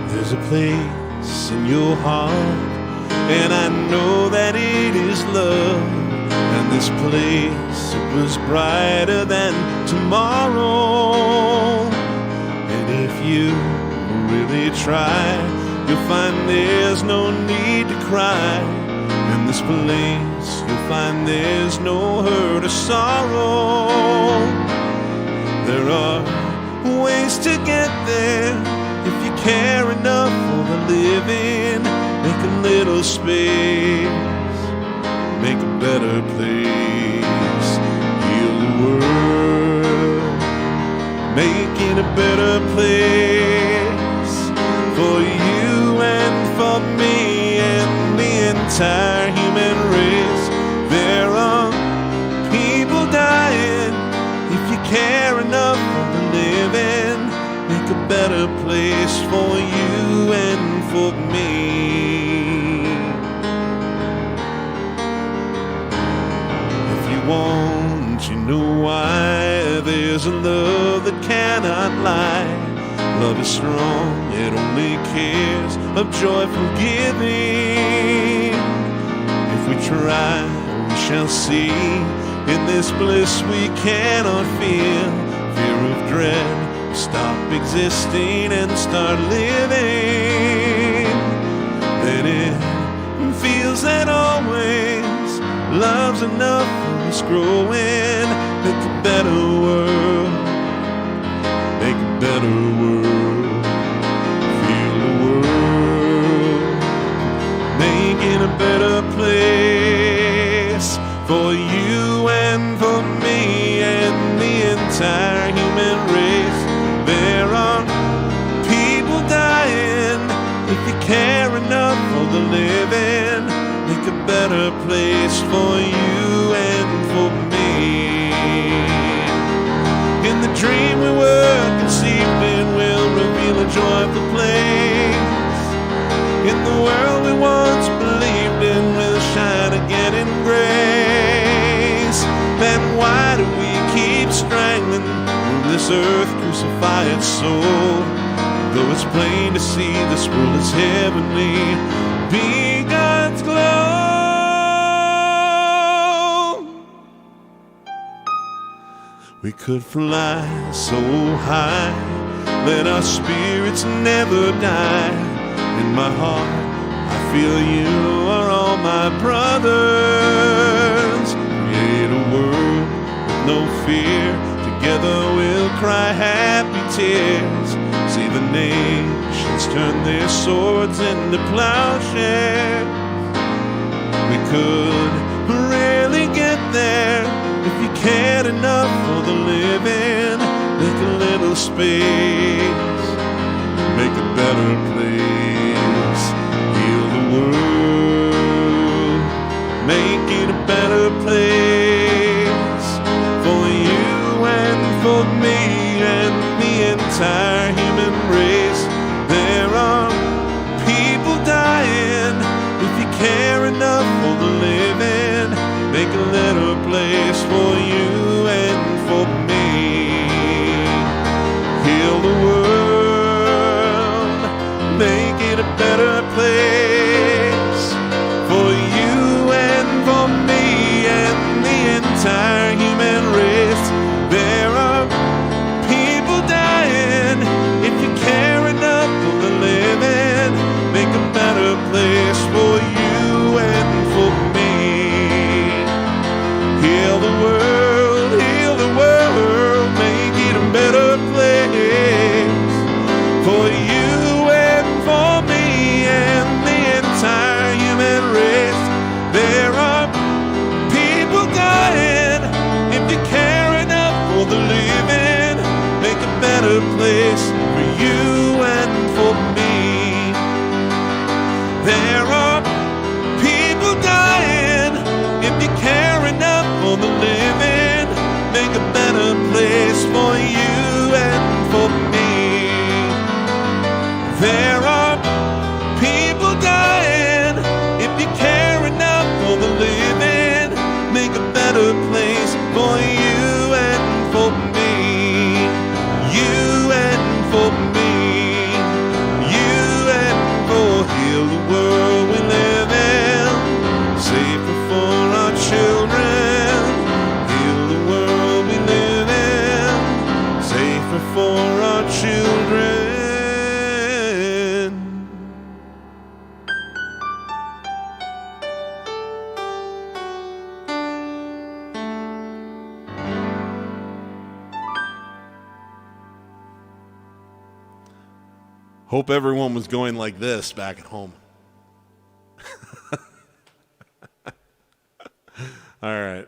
There's a place in your heart, and I know that it is love. And this place, it was brighter than tomorrow. And if you really try, you'll find there's no need to cry. In this place, you'll find there's no hurt or sorrow. There are ways to get there. If you care enough for the living, make a little space, make a better place, heal the world, making a better place for you and for me and the entire human race. There are people dying. If you care enough for the living, make a better place for you and for me. If you want, you know why. There's a love that cannot lie. Love is strong, it only cares of joyful giving. If we try, we shall see. In this bliss we cannot feel. Fear of dread, stop existing and start living. Then it feels that always love's enough for us growing. Make a better world, make a better world, feel the world, making a better place for you and for me and the entire human race. There are people dying. If you care enough for the living, make a better place for you and for me. In the dream we were conceived in, will reveal a joyful place. In the world we once believed in, will shine again in grace. Then why do we keep strangling this earth, crucify its soul? Though it's plain to see this world is heavenly, be God's glow. We could fly so high, let our spirits never die. In my heart, I feel you are all my brothers. Create a world with no fear. Together we'll cry happy tears. See the nations turn their swords into plowshares. We could really get there if you cared enough for the living. Make a little space, make a better place, heal the world, make it a better place it a better place for you and for me and the entire human race. There are people dying. If you care enough for the living, make a better place for you and for me. Heal the world, make it a better place for you and for me and the entire human race. There are people dying. If you care enough for the living, make a better place for you and for me. There are people dying. If you care enough for the living, make a better place for you and for me. There are people dying. If you care enough for the living, make a better place for you and for me. You and for me. You and for heal the world we live in. Safer for our children. Heal the world we live in. Safer for our children. Hope everyone was going like this back at home. All right.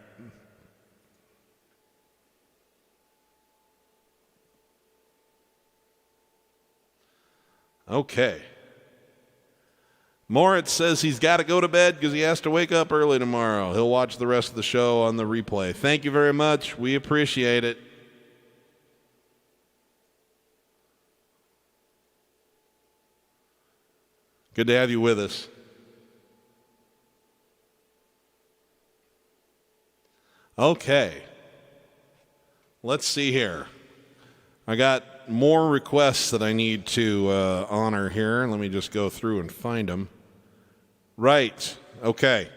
Okay. Moritz says he's got to go to bed because he has to wake up early tomorrow. He'll watch the rest of the show on the replay. Thank you very much. We appreciate it. Good to have you with us. Okay. Let's see here. I got more requests that I need to honor here. Let me just go through and find them. Right. Okay.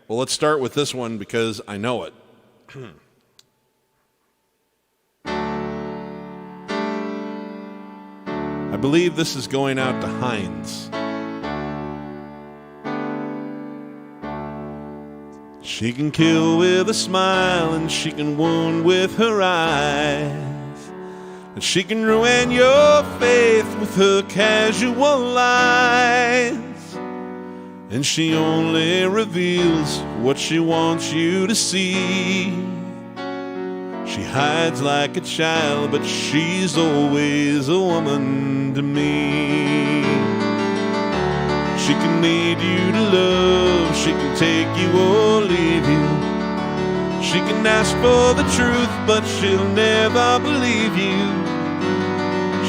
Well, let's start with this one because I know it. I believe this is going out to Heinz. She can kill with a smile and she can wound with her eyes, and she can ruin your faith with her casual lies, and she only reveals what she wants you to see. She hides like a child, but she's always a woman to me. She can lead you to love, she can take you or leave you. She can ask for the truth, but she'll never believe you.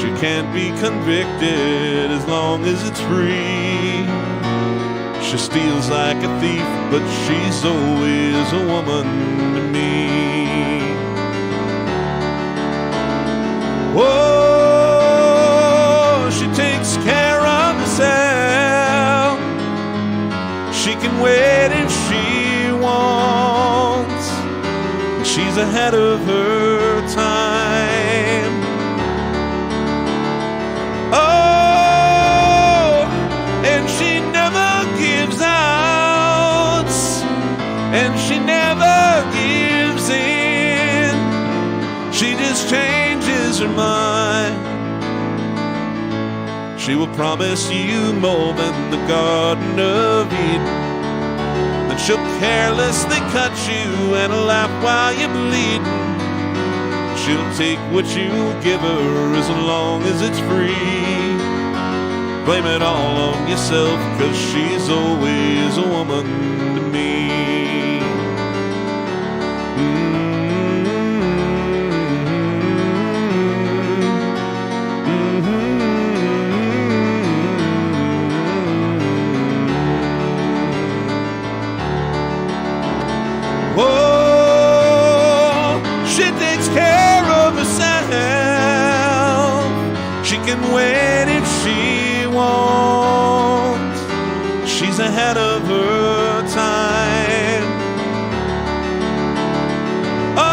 She can't be convicted as long as it's free. She steals like a thief, but she's always a woman to me. Oh, she takes care of herself. She can wait if she wants. She's ahead of her time. Oh, and she never gives out, and she never gives in. She just changes her mind. She will promise you more than the Garden of Eden. Then she'll carelessly cut you and laugh while you're bleeding. She'll take what you give her as long as it's free. Blame it all on yourself, 'cause she's always a woman to me. She can wait if she wants. she's ahead of her time. Oh,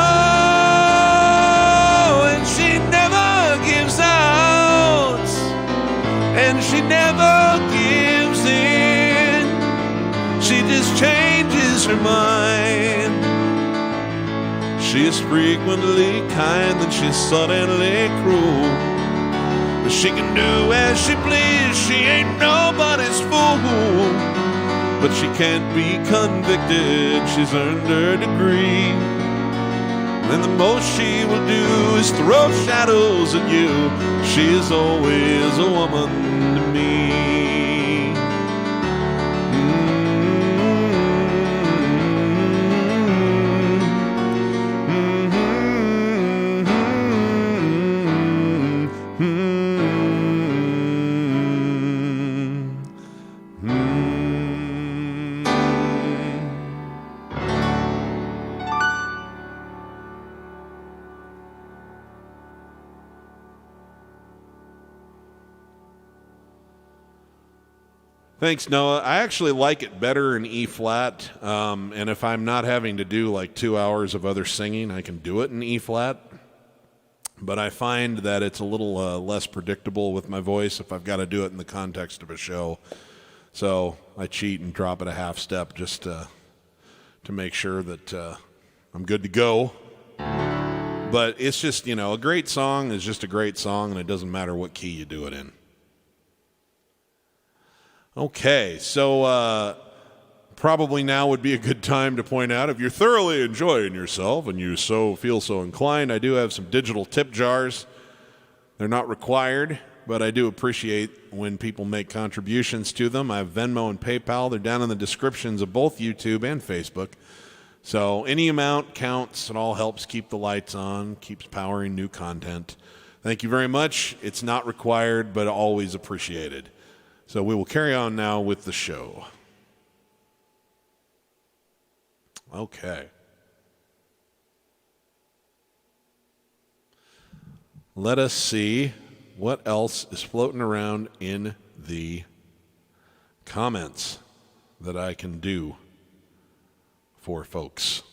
and she never gives out, and she never gives in. She just changes her mind. She is frequently kind, then she's suddenly cruel. But she can do as she please, she ain't nobody's fool. But she can't be convicted, she's earned her degree. And the most she will do is throw shadows at you. She is always a woman to me. Thanks, Noah. I actually like it better in E flat, and if I'm not having to do like 2 hours of other singing, I can do it in E flat. But I find that it's a little less predictable with my voice if I've got to do it in the context of a show. So I cheat and drop it a half step just to make sure that I'm good to go. But it's just, you know, a great song is just a great song, and it doesn't matter what key you do it in. Okay, so probably now would be a good time to point out, if you're thoroughly enjoying yourself and you feel so inclined, I do have some digital tip jars. They're not required, but I do appreciate when people make contributions to them. I have Venmo and PayPal. They're down in the descriptions of both YouTube and Facebook. So any amount counts. It all helps keep the lights on, keeps powering new content. Thank you very much. It's not required, but always appreciated. So we will carry on now with the show. Okay. Let us see what else is floating around in the comments that I can do for folks.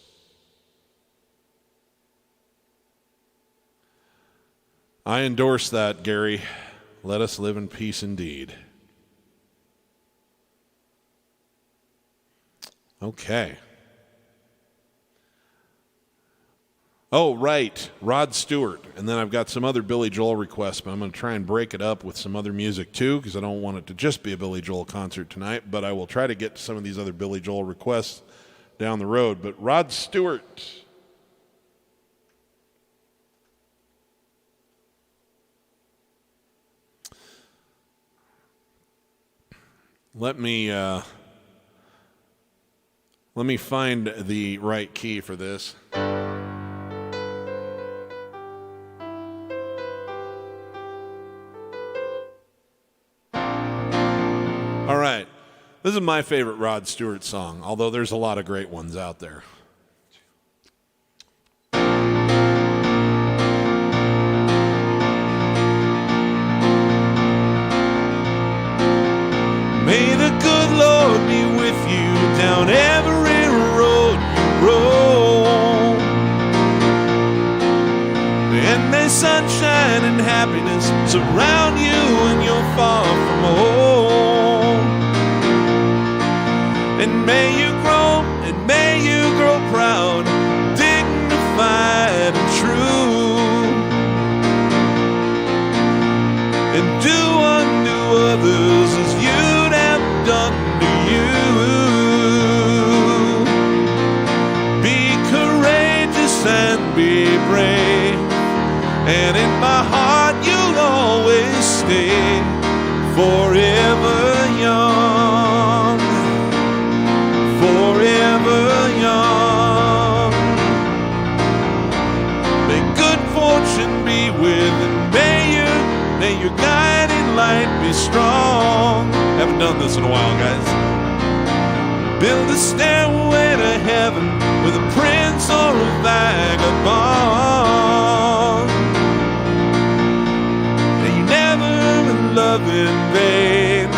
I endorse that, Gary. Let us live in peace indeed. Okay. Oh, right. Rod Stewart. And then I've got some other Billy Joel requests, but I'm going to try and break it up with some other music too, because I don't want it to just be a Billy Joel concert tonight, but I will try to get to some of these other Billy Joel requests down the road. But Rod Stewart. Let me find the right key for this. All right. This is my favorite Rod Stewart song, although there's a lot of great ones out there. May the good Lord be with you down every road you roam. And may sunshine and happiness surround you when you're far from home. And may you grow proud, dignified and true. And do unto others as you'd have done to you. Be courageous and be brave, and in my heart you'll always stay forever young, forever young. May good fortune be with, and may your guiding light be strong. Haven't done this in a while, guys. Build a stairway to heaven with a prince or a vagabond. May you never love in vain,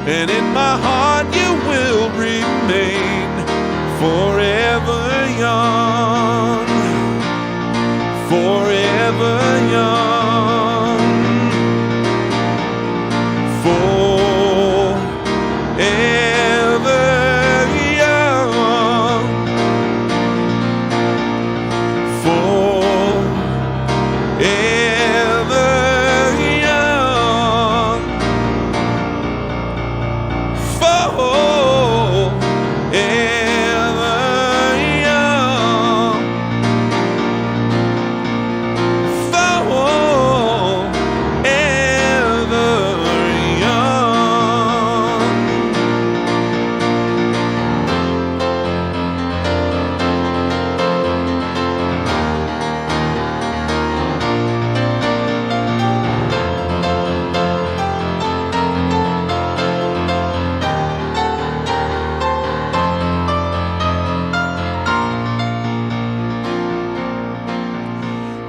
and in my heart you remain forever young, forever young, forever young, forever young,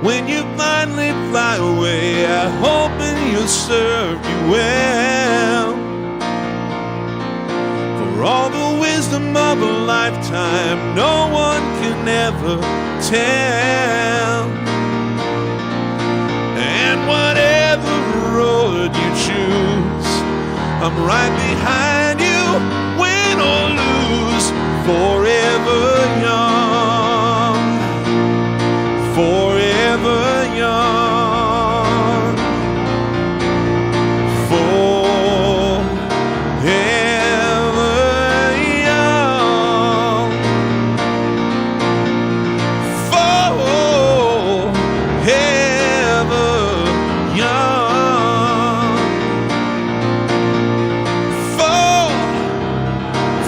When you finally fly away, I hope that you'll serve you well. For all the wisdom of a lifetime, no one can ever tell. And whatever road you choose, I'm right behind you, win or lose, forever young, forever young, forever young, forever young,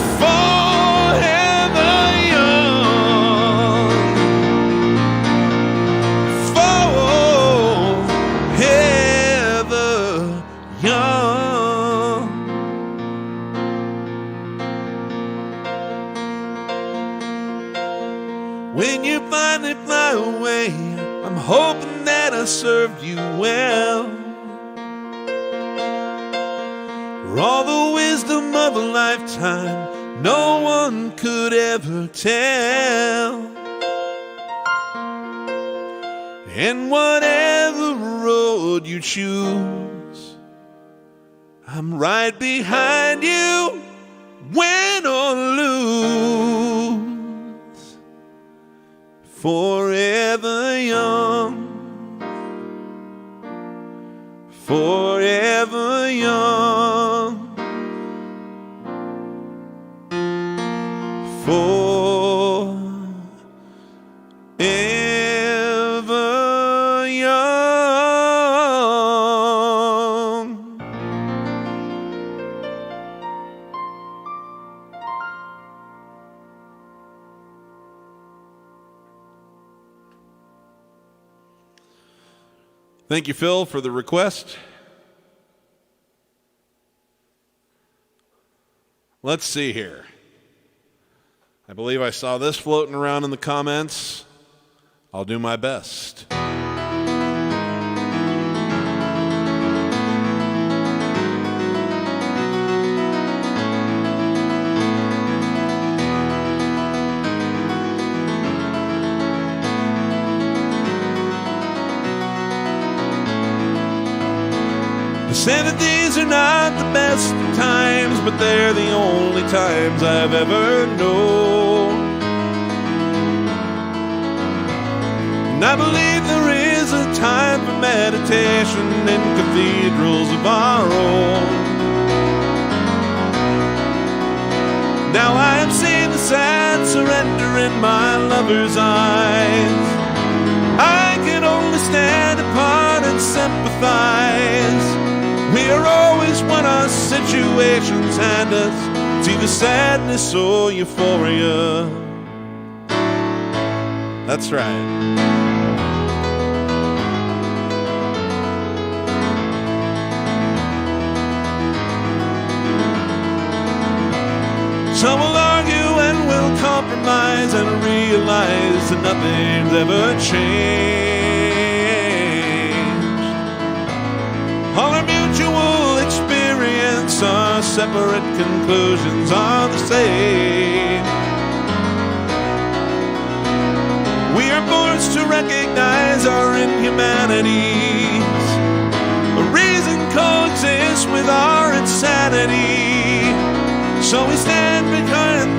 forever young, forever young. When you finally fly away, I'm hoping that I served you well. For all the wisdom of a lifetime, no one could ever tell. And whatever road you choose, I'm right behind you, win or lose, forever young, forever young, forever young. Thank you, Phil, for the request. Let's see here. I believe I saw this floating around in the comments. I'll do my best. The 70s are not the best of times, but they're the only times I've ever known. And I believe there is a time for meditation in cathedrals of our own. Now I am seeing the sad surrender in my lover's eyes. I can only stand apart and sympathize. We are always when our situations hand us to either sadness or euphoria. That's right. Some will argue and will compromise and realize that nothing's ever changed. All our mutual experience guess our separate conclusions are the same. We are forced to recognize our inhumanities. A reason coexists with our insanity. So we stand behind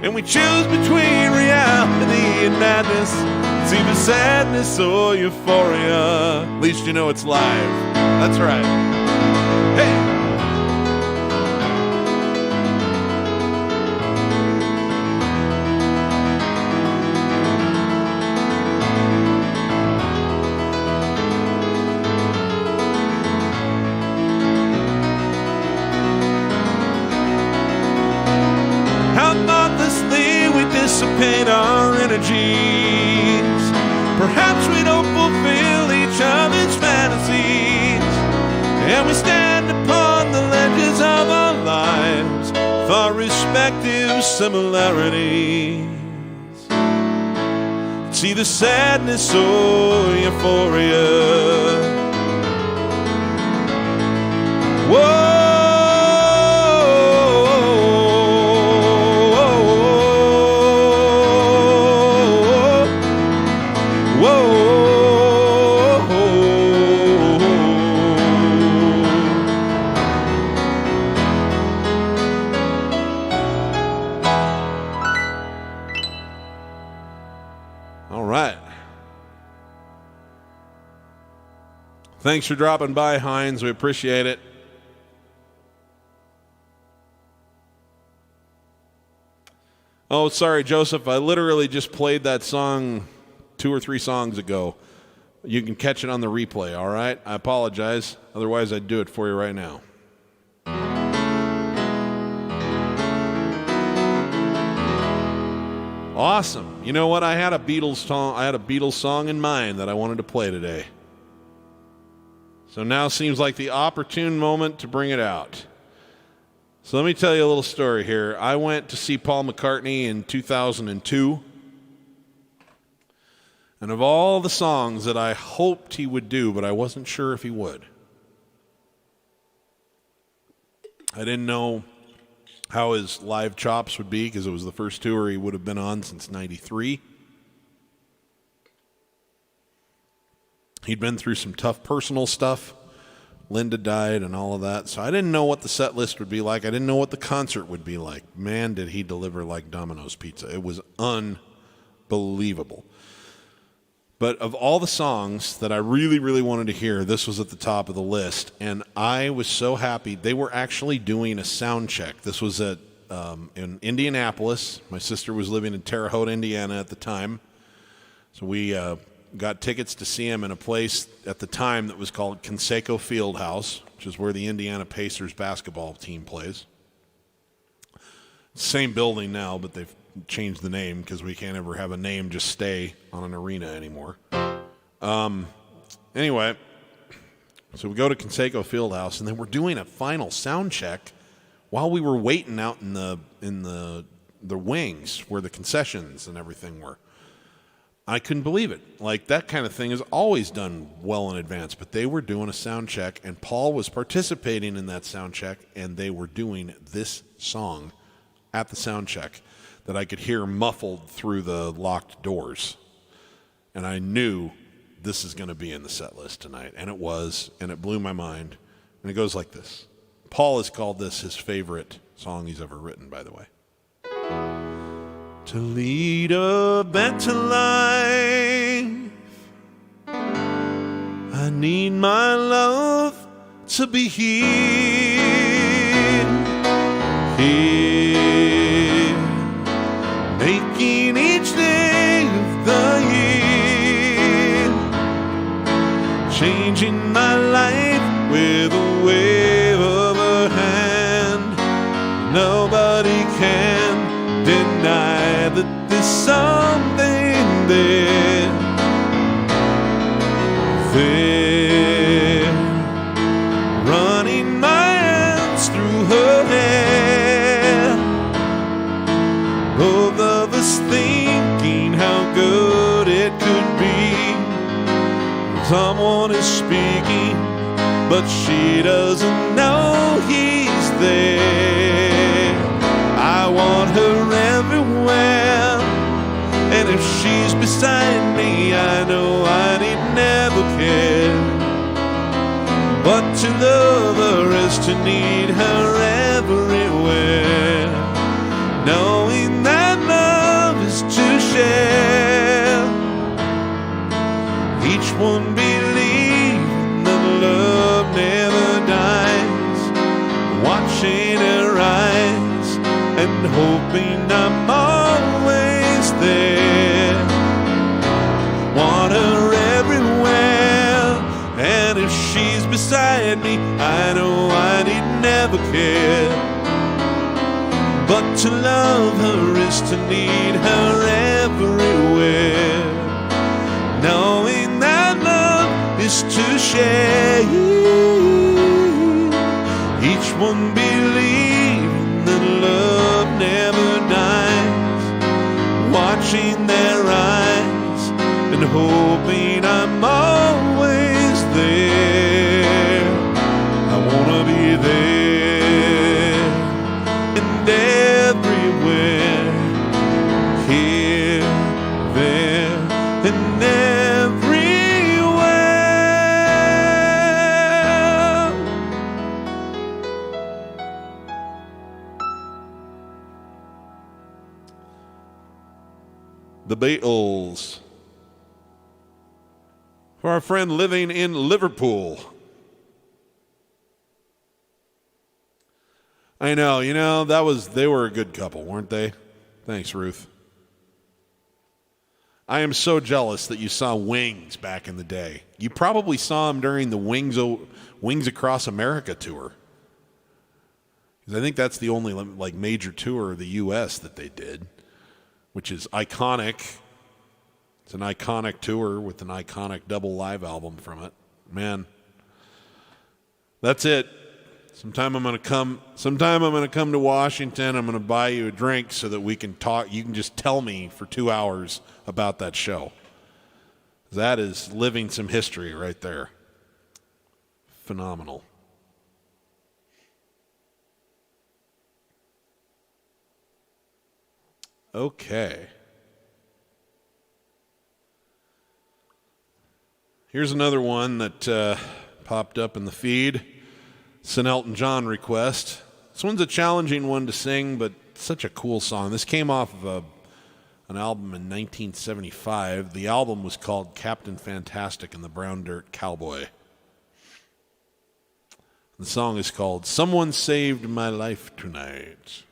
and we choose between reality and madness. It's either sadness or euphoria. At least you know it's live. That's right. Hey! Dissipate our energies. Perhaps we don't fulfill each other's fantasies, and we stand upon the ledges of our lives with our respective similarities. It's either sadness or euphoria. Whoa. Thanks for dropping by, Hines. We appreciate it. Oh, sorry, Joseph. I literally just played that song 2 or 3 songs ago. You can catch it on the replay, all right? I apologize. Otherwise, I'd do it for you right now. Awesome. You know what? I had a Beatles song in mind that I wanted to play today. So now seems like the opportune moment to bring it out. So let me tell you a little story here. I went to see Paul McCartney in 2002. And of all the songs that I hoped he would do, but I wasn't sure if he would. I didn't know how his live chops would be because it was the first tour he would have been on since '93. He'd been through some tough personal stuff. Linda died and all of that. So I didn't know what the set list would be like. I didn't know what the concert would be like. Man, did he deliver like Domino's pizza. It was unbelievable. But of all the songs that I really, really wanted to hear, this was at the top of the list. And I was so happy. They were actually doing a sound check. This was in Indianapolis. My sister was living in Terre Haute, Indiana at the time. So we got tickets to see him in a place at the time that was called Conseco Fieldhouse, which is where the Indiana Pacers basketball team plays. Same building now, but they've changed the name because we can't ever have a name just stay on an arena anymore. Anyway, so we go to Conseco Fieldhouse, and then we're doing a final sound check while we were waiting out in the wings where the concessions and everything were. I couldn't believe it. Like, that kind of thing is always done well in advance, but they were doing a sound check, and Paul was participating in that sound check, and they were doing this song at the sound check that I could hear muffled through the locked doors. And I knew this is going to be in the set list tonight, and it was, and it blew my mind. And it goes like this. Paul has called this his favorite song he's ever written, by the way. To lead a better life, I need my love to be here, here, making each day of the year, changing my life with a wave of her hand. Nobody can deny that there's something there, running my hands through her hair, both of us thinking how good it could be. Someone is speaking, but she doesn't know he there. I want her everywhere, and if she's beside me, I know I need never care. But to love her is to need her everywhere, knowing that love is to share. Each one believing that love never dies, watching her eyes and hoping I'm always there. Want her everywhere, and if she's beside me, I know I need never care. But to love her is to need her everywhere, knowing that love is to share. Each one believing that love never dies, watching their eyes and hoping I'm always there. I wanna be there and everywhere, here, there, and everywhere. The Beatles. For our friend living in Liverpool. I know, they were a good couple, weren't they? Thanks, Ruth. I am so jealous that you saw Wings back in the day. You probably saw them during the Wings Across America tour. Because I think that's the only major tour of the U.S. that they did, which is iconic. It's an iconic tour with an iconic double live album from it. Man, that's it. Sometime I'm going to come to Washington. I'm going to buy you a drink so that we can talk. You can just tell me for 2 hours about that show. That is living some history right there. Phenomenal. Okay. Here's another one that popped up in the feed. It's an Elton John request. This one's a challenging one to sing, but such a cool song. This came off of an album in 1975. The album was called Captain Fantastic and the Brown Dirt Cowboy. The song is called Someone Saved My Life Tonight.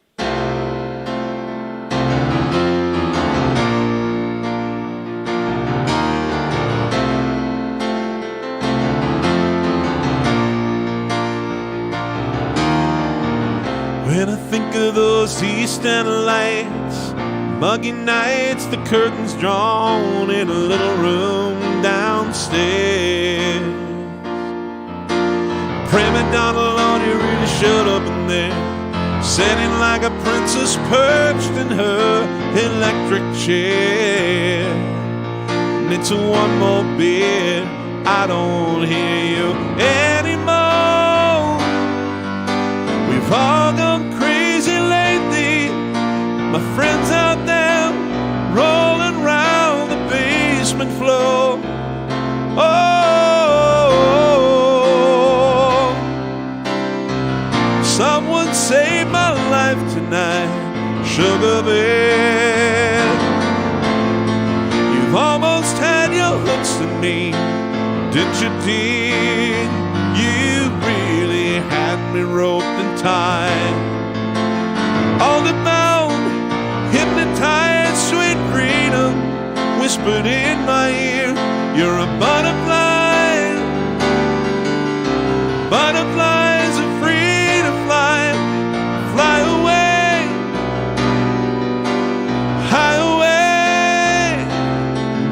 When I think of those East End lights, muggy nights, the curtains drawn in a little room downstairs. Prima donna, Lord, you really showed up in there, sitting like a princess perched in her electric chair. And it's one more beer, I don't hear you anymore. We've all gone crazy lately, my friends out there rolling round the basement floor. Oh, someone saved my life tonight, sugar bear. You've almost had your hooks in me, didn't you, dear? You really had me roped and tied, all bound, hypnotized, sweet freedom whispered in my ear. You're a butterfly, butterflies are free to fly, fly away, high away,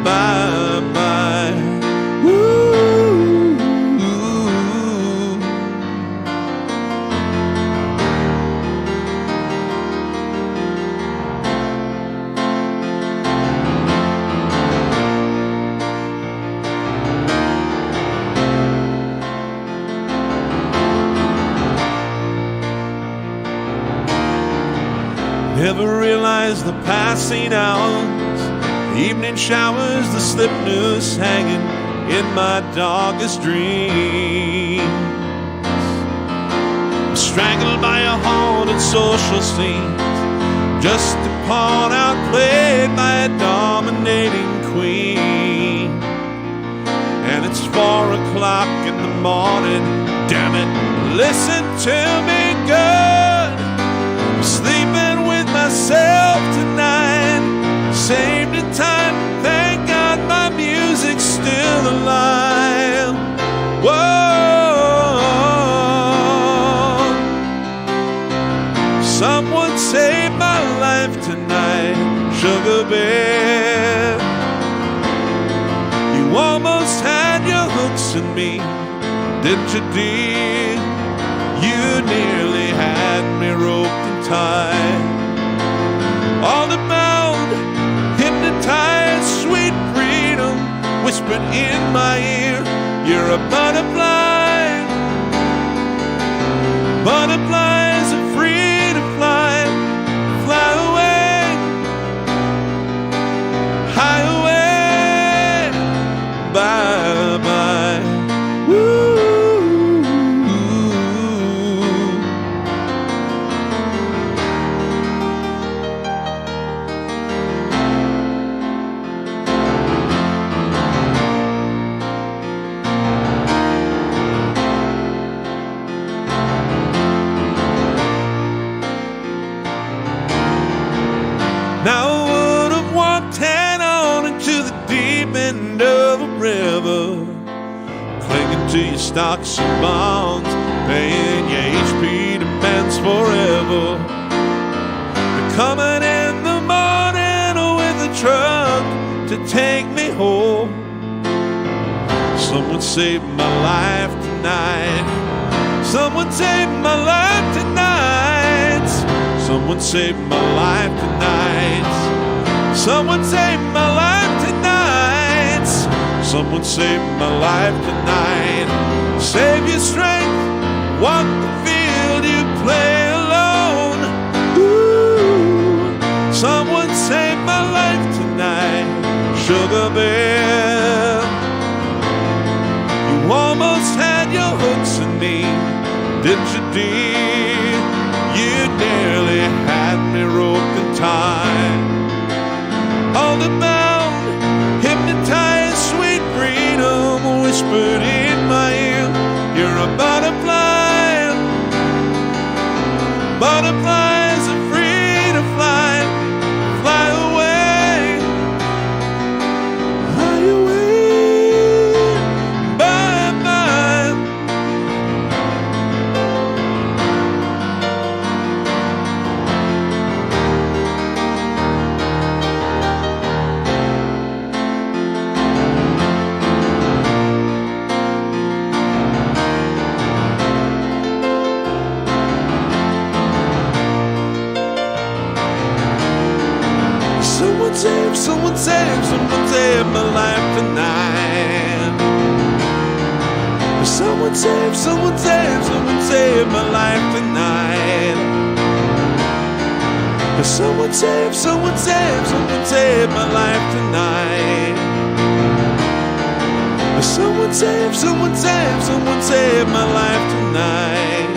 bye bye. Ooh, ooh. Never realized the passing hours, the evening showers, the slip noose hanging in my darkest dreams. Strangled by a haunted social scene, just a pawn outplayed by a dominating queen. And it's 4 o'clock in the morning, damn it, listen to me good. I'm sleeping with myself tonight, same to time, thank God my music's still alive. Whoa, someone save my life tonight, sugar bear. You almost had your hooks in me, didn't you, dear? You nearly had me roped and tied. All about hypnotized, sweet freedom whispered in my ear, you're a butterfly. Butterflies are free to fly, fly away, high away, bye bye. Woo. Now I would have walked head on into the deep end of a river, clinging to your stocks and bonds, paying your HP demands forever. You're coming in the morning with a truck to take me home. Someone save my life tonight. Someone save my life tonight. Someone save my life tonight. Someone save my life tonight. Someone save my life tonight. Save your strength, walk the field, you play alone. Ooh. Someone save my life tonight, sugar bear. You almost had your hooks in me, didn't you, dear? You nearly had me roped and tied. All about hypnotized, sweet freedom whispered in my ear, you're a butterfly. Butterflies are free to fly, fly away, fly away, bye bye. Someone save, someone save my life tonight. Someone save, someone save, someone save my life tonight. Someone save, someone save, someone save my life tonight. Someone save, someone save, someone save my life tonight.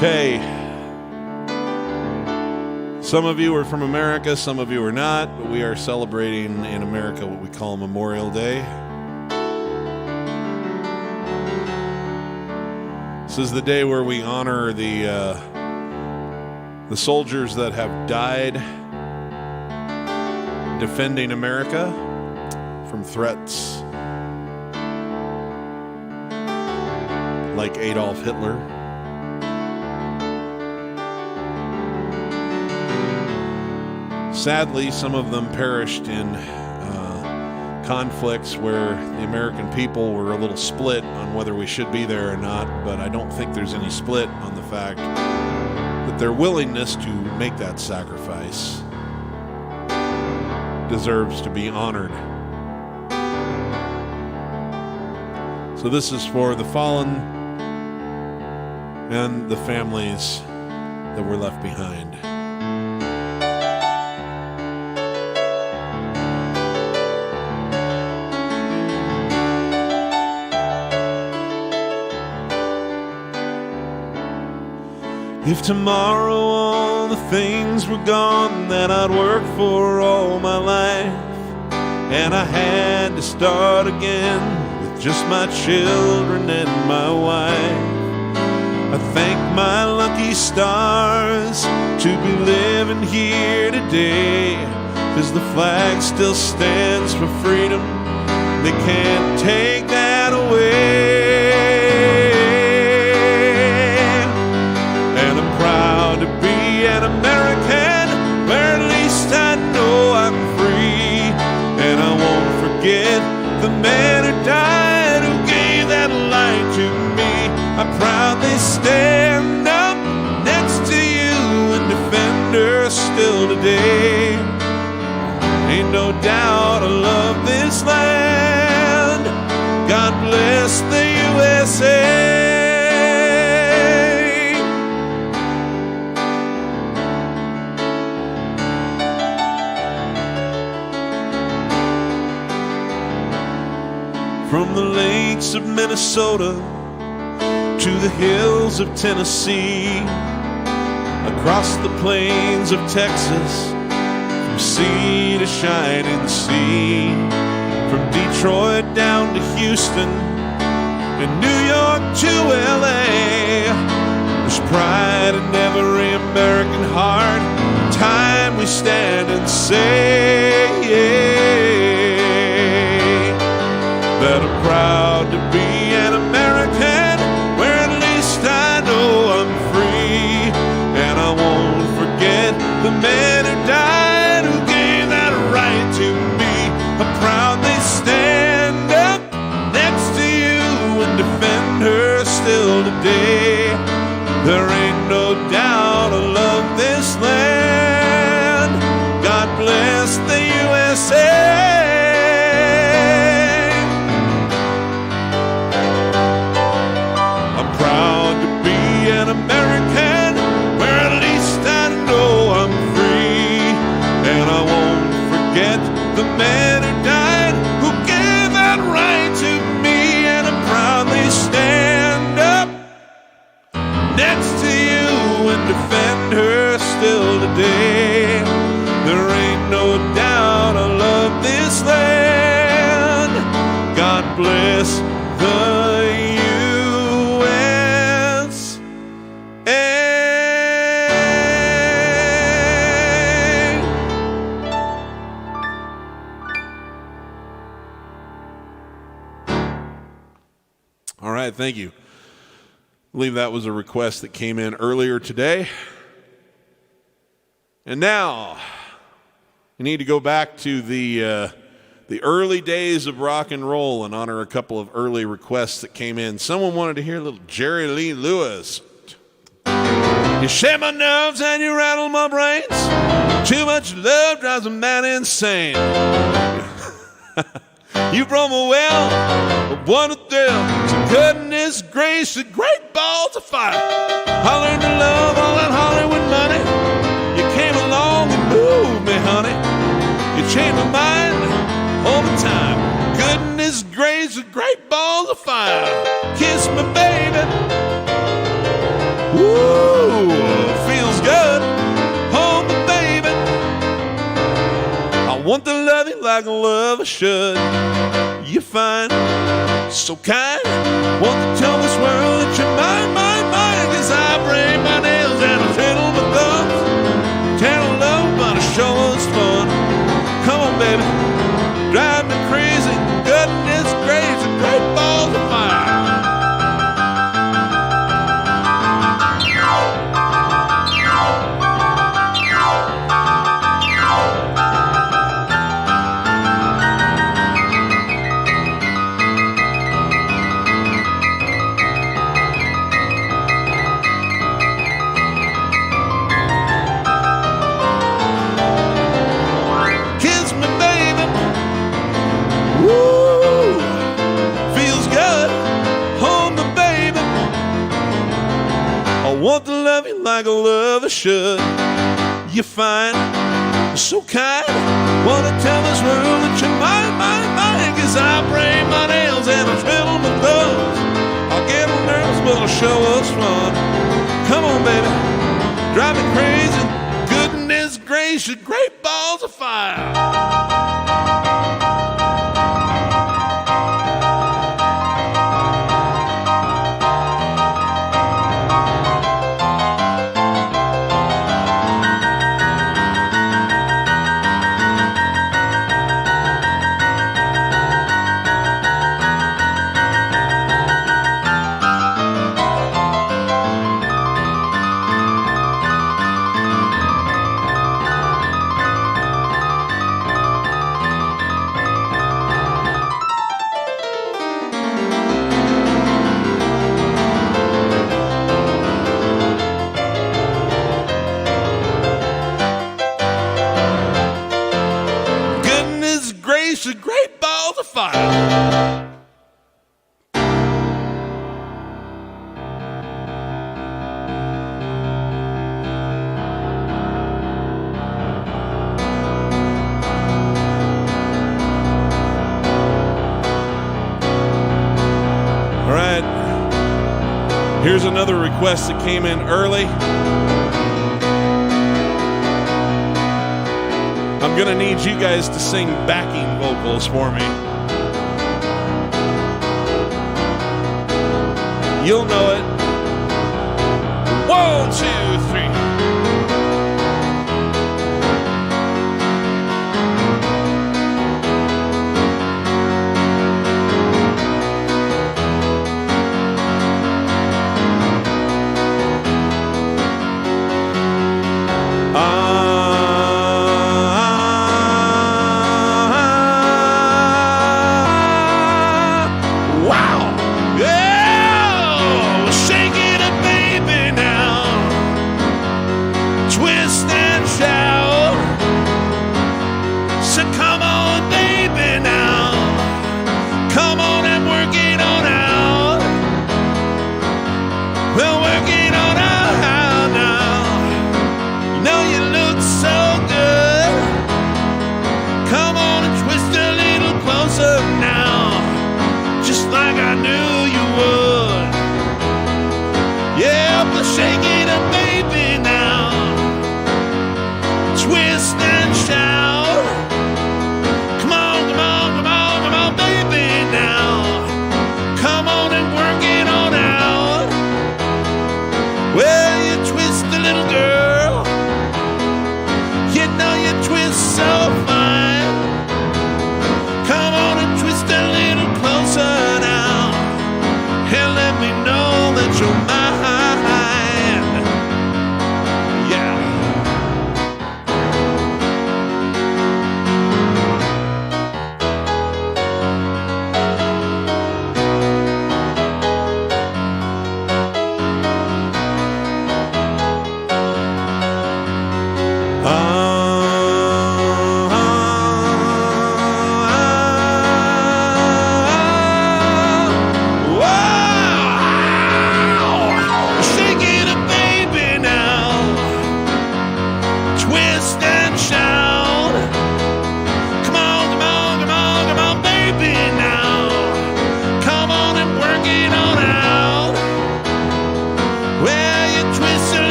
Okay. Some of you are from America, some of you are not, but we are celebrating in America what we call Memorial Day. This is the day where we honor the soldiers that have died defending America from threats like Adolf Hitler. Sadly, some of them perished in conflicts where the American people were a little split on whether we should be there or not, but I don't think there's any split on the fact that their willingness to make that sacrifice deserves to be honored. So this is for the fallen and the families that were left behind. If tomorrow all the things were gone that I'd worked for all my life, and I had to start again with just my children and my wife, I thank my lucky stars to be living here today, 'cause the flag still stands for freedom. They can't take that away. To be an American, where at least I know I'm free, and I won't forget the man who died, who gave that light to me. I proudly stand up next to you and defend her still today. Ain't no doubt I love this land. God bless the USA. From the lakes of Minnesota to the hills of Tennessee, across the plains of Texas, from sea to shining sea, from Detroit down to Houston and New York to LA, there's pride in every American heart. Time we stand and say, that I'm proud to be an American, where at least I know I'm free, and I won't forget the man who died, who gave that right to me. I proudly stand up next to you and defend her still today. There ain't no doubt I love this land. God bless the USA. American, where at least I know I'm free, and I won't forget the man who died, who gave that right to me, and I proudly stand up next to you and defend her still today. There ain't no doubt I love this land. God bless the Thank you. I believe that was a request that came in earlier today. And now, we need to go back to the early days of rock and roll and honor a couple of early requests that came in. Someone wanted to hear a little Jerry Lee Lewis. You shake my nerves and you rattle my brains. Too much love drives a man insane. You from a well, what a thrill. So goodness grace, the great balls of fire. I learned to love all that Hollywood money. You came along and moved me, honey. You changed my mind all the time. Goodness grace, the great balls of fire. Kiss me, baby. Woo, feels good. Hold me, baby. I want to love you like a lover should. You're fine, so kind. Want to tell this world that you're mine, mine, mine. 'Cause I break my nails and I twiddle my thumbs. Tell love, but I show us fun. Come on, baby, drive me crazy. love you like a lover should. You're fine, you're so kind. Wanna tell this world that you're mine, mine, mine. 'Cause I break my nails and I twiddle my thumbs. I'll get on nerves, but I'll show us fun. Come on, baby, drive me crazy. Goodness gracious, great balls of fire. The great balls of fire. All right, here's another request that came in early. I'm gonna need you guys to sing backing vocals for me. You'll know it. 1, 2, 3.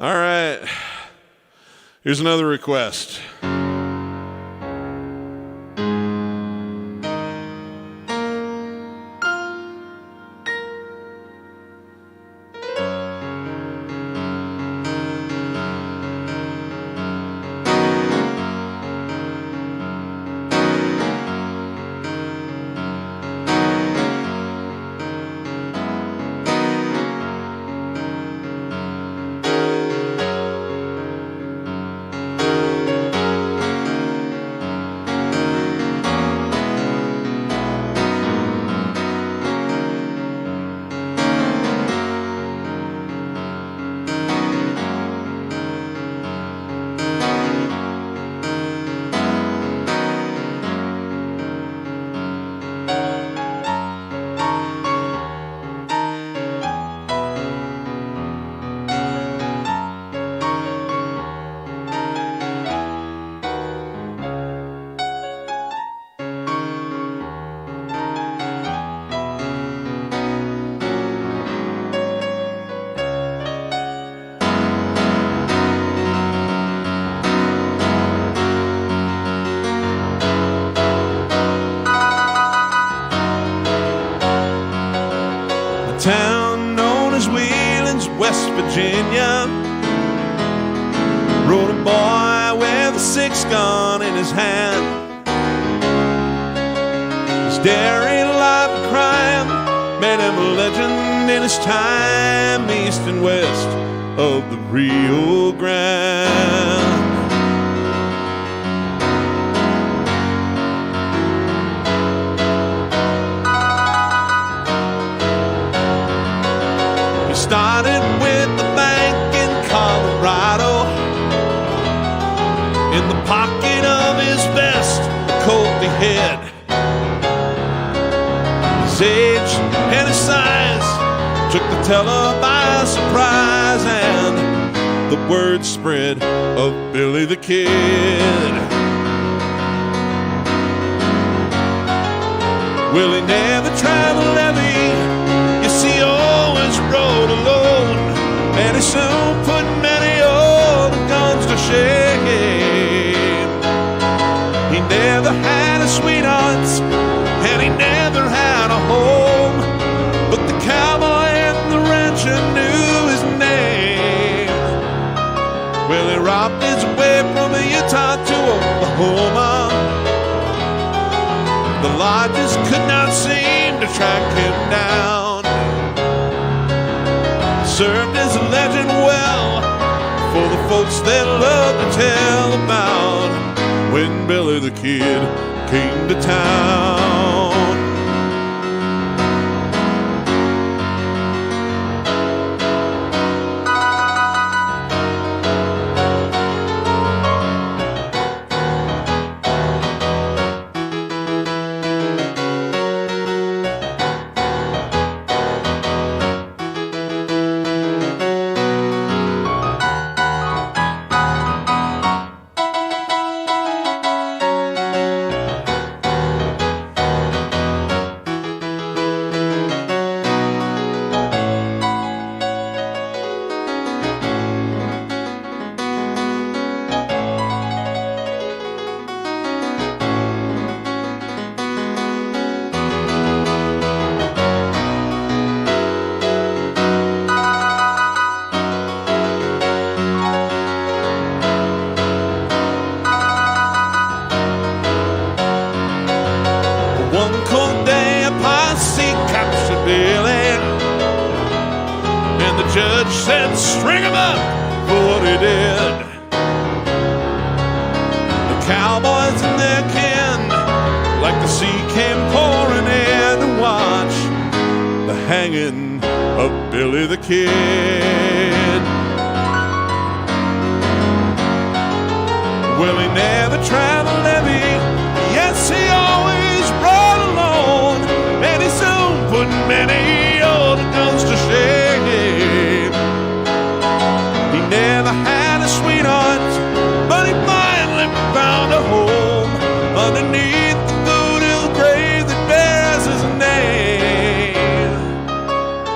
All right. Here's another request. West Virginia. Rode a boy with a 6-gun in his hand. His daring life of crime made him a legend in his time, east and west of the Rio Grande. He started with the bank in Colorado. In the pocket of his vest, a Colt he had. His age and his size took the teller by surprise, and the word spread of Billy the Kid. Well, he never traveled heavy, yes, he always rode alone, and he soon put many old guns to shame. He never had a sweetheart, and he never had a home, but the cowboy and the rancher knew his name. Well, he robbed his way from Utah to Oklahoma. The lodges could not seem to track him down. Served as a legend well for the folks that love to tell about when Billy the Kid came to town. Judge said, string him up for what he did. The cowboys and their kin, like the sea, came pouring in to watch the hanging of Billy the Kid. Well, he never traveled heavy, yes, he always rode alone, and he soon put many old guns to shame. He never had a sweetheart, but he finally found a home underneath the voodoo grave that bears his name.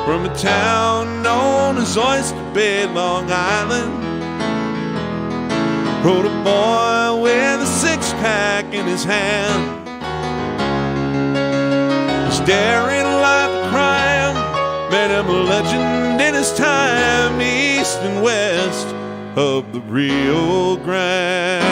From a town known as Oyster Bay, Long Island, rode a boy with a 6-pack in his hand. His daring life of crime made him a legend in his time, east and west of the Rio Grande.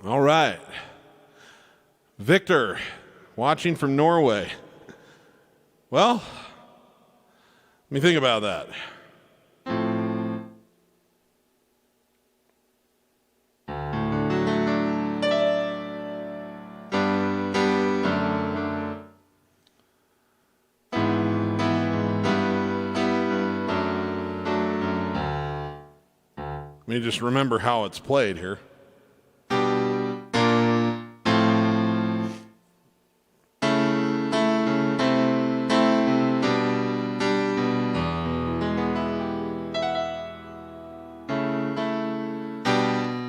All right. Victor, watching from Norway. Well, let me think about that. Let me just remember how it's played here.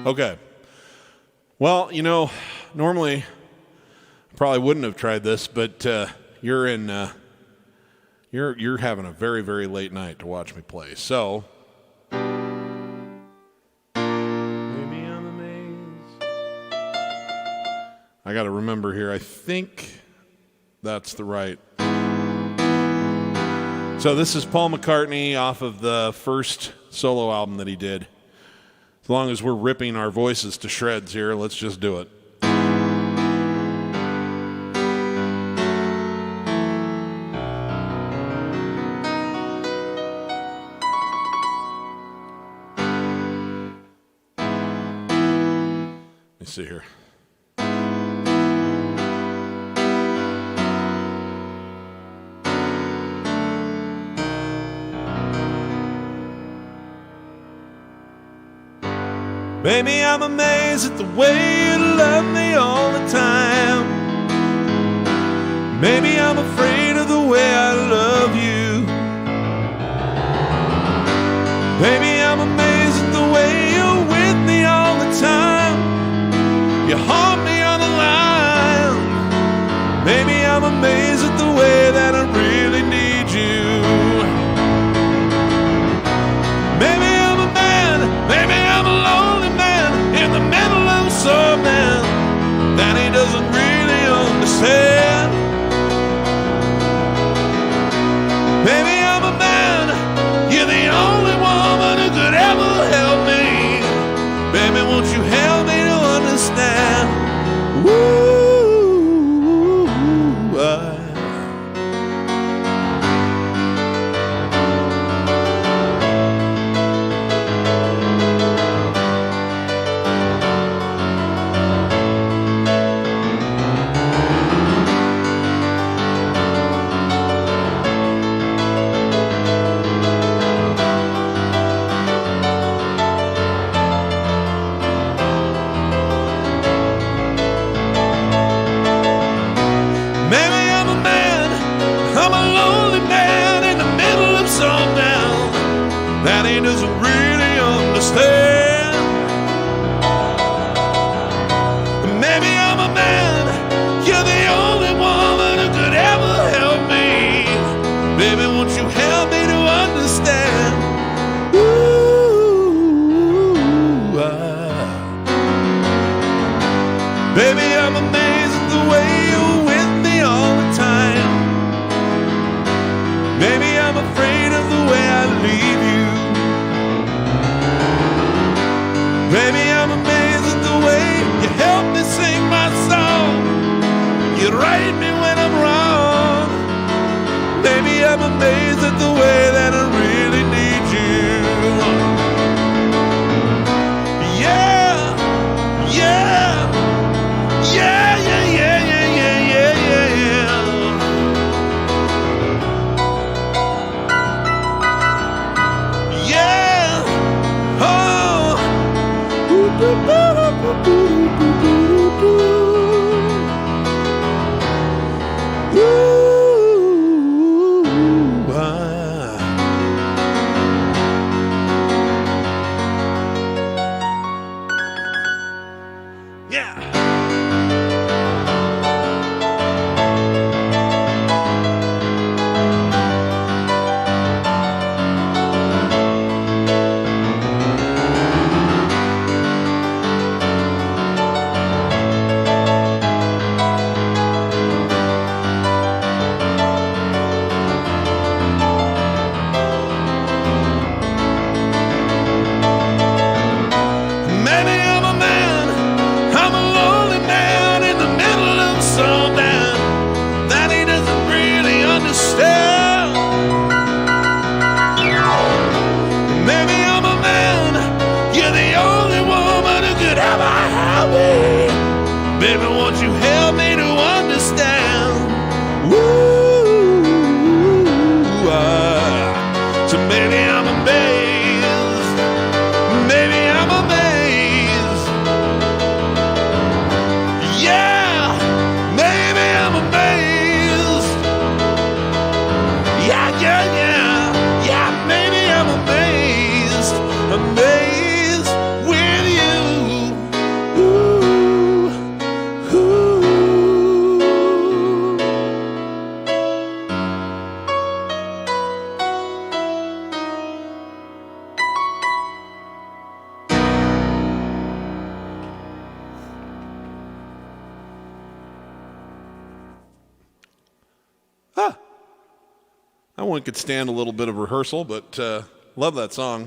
Okay. Well, you know, normally I probably wouldn't have tried this, but you're having a very, very late night to watch me play. So maybe I'm amazed. I got to remember here. I think that's the right. So this is Paul McCartney off of the first solo album that he did. As long as we're ripping our voices to shreds here, let's just do it. Let me see here. Baby, I'm amazed at the way you love me all the time. Maybe I'm afraid of the way I love you. Baby, I'm amazed at the way you're with me all the time. You hold me on the line. Maybe I'm amazed at the way that I really need you. Maybe I'm a man, maybe I'm a lonely man in the middle of some man that he doesn't really understand. Maybe I'm a man, you're the only woman who could ever help me. Baby, won't you help me to understand? Woo, that he doesn't really understand. Maybe I'm a man, you're the only woman who could ever help me. Baby, won't you help me to understand? Ooh, baby, I'm amazed at the way you're with me all the time. Maybe I'm afraid of the way I leave you. Baby, I'm amazed at the way you help me sing my song. You right me when I'm wrong. Baby, I'm amazed at the way that I really need you. Yeah, yeah, yeah, yeah, yeah, yeah, yeah, yeah, yeah. Yeah, oh. Yeah. Baby, won't you help me to understand? Woo, so maybe I'm amazed. Maybe That one could stand a little bit of rehearsal, but love that song.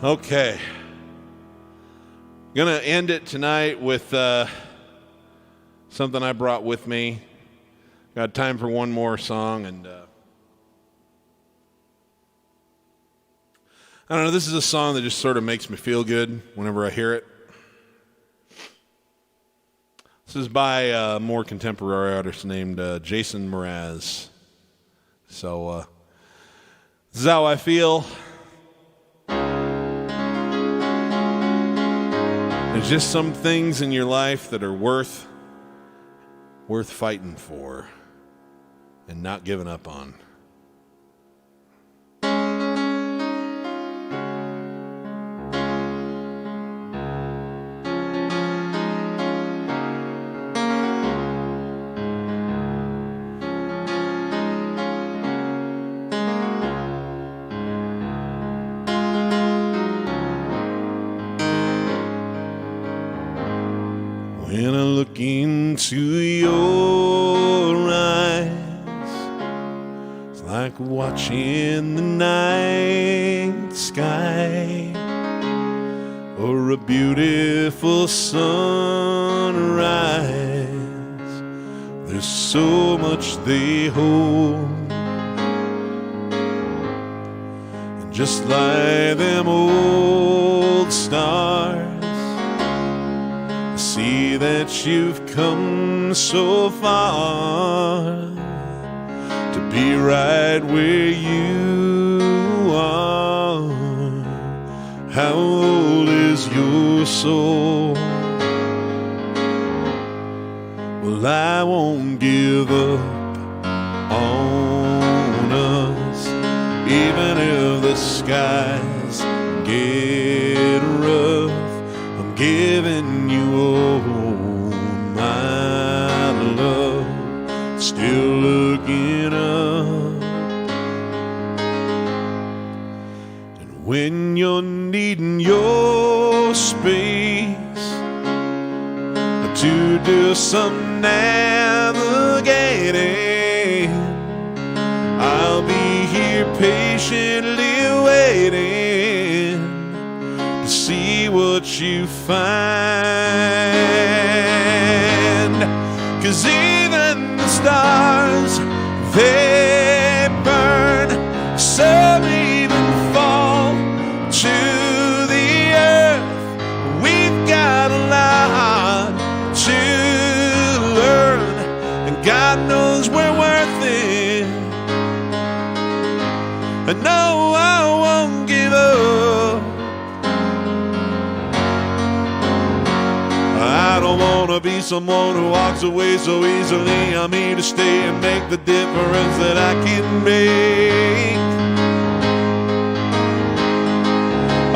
Okay. Gonna end it tonight with something I brought with me. Got time for one more song, and I don't know, this is a song that just sort of makes me feel good whenever I hear it. This is by a more contemporary artist named Jason Mraz. So this is how I feel. There's just some things in your life that are worth fighting for and not giving up on. When I look into your eyes, it's like watching the night sky or a beautiful sunrise. There's so much they hold, and just like them old stars, see that you've come so far to be right where you are. How old is your soul? Well, I won't give up on us, even if the skies get rough. I'm giving you all my love, still looking up. And when you're needing your space to do some navigating, I'll be here patiently waiting to see what you find. 'Cause even the stars, they burn, some even fall to the earth. We've got a lot to learn, and God knows we're worth it. And no, I won't give up. I don't want to be someone who walks away so easily. I'm here to stay and make the difference that I can make.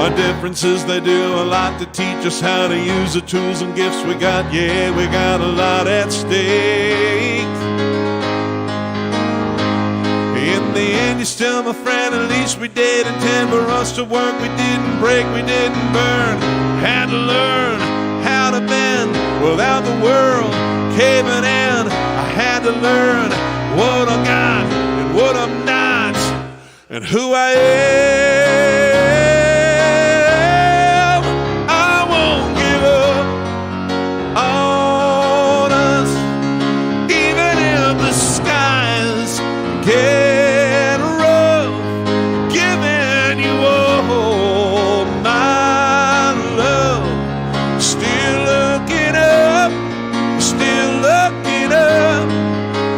Our differences, they do a lot to teach us how to use the tools and gifts we got. Yeah, we got a lot at stake. In the end, you're still my friend. At least we did intend for us to work. We didn't break, we didn't burn. Had to learn how to bend without the world caving in. I had to learn what I got and what I'm not, and who I am. I won't give up on us, even if the skies get rough. Giving you all my love, still looking up,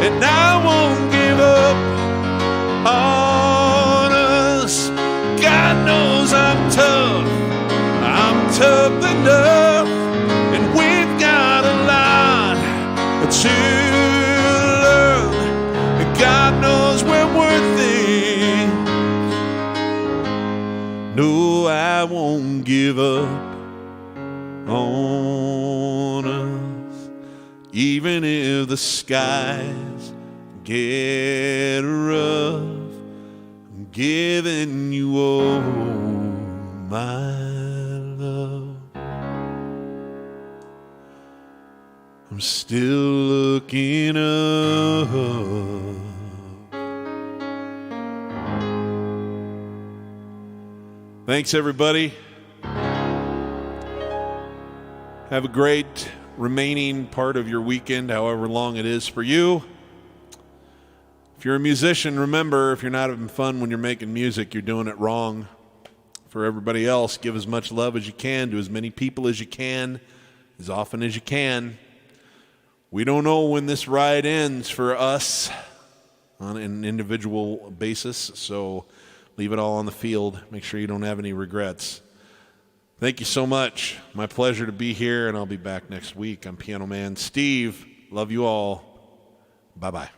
and I won't give up on us. God knows I'm tough enough, and we've got a lot to learn, and God knows we're worth it. No, I won't give up on us, even if the skies get rough. I'm giving you all my love. I'm Thanks, everybody. Have a great remaining part of your weekend, however long it is for you. If you're a musician, remember, if you're not having fun when you're making music, you're doing it wrong. For everybody else, give as much love as you can to as many people as you can, as often as you can. We don't know when this ride ends for us on an individual basis, so leave it all on the field. Make sure you don't have any regrets. Thank you so much. My pleasure to be here, and I'll be back next week. I'm Piano Man Steve. Love you all. Bye-bye.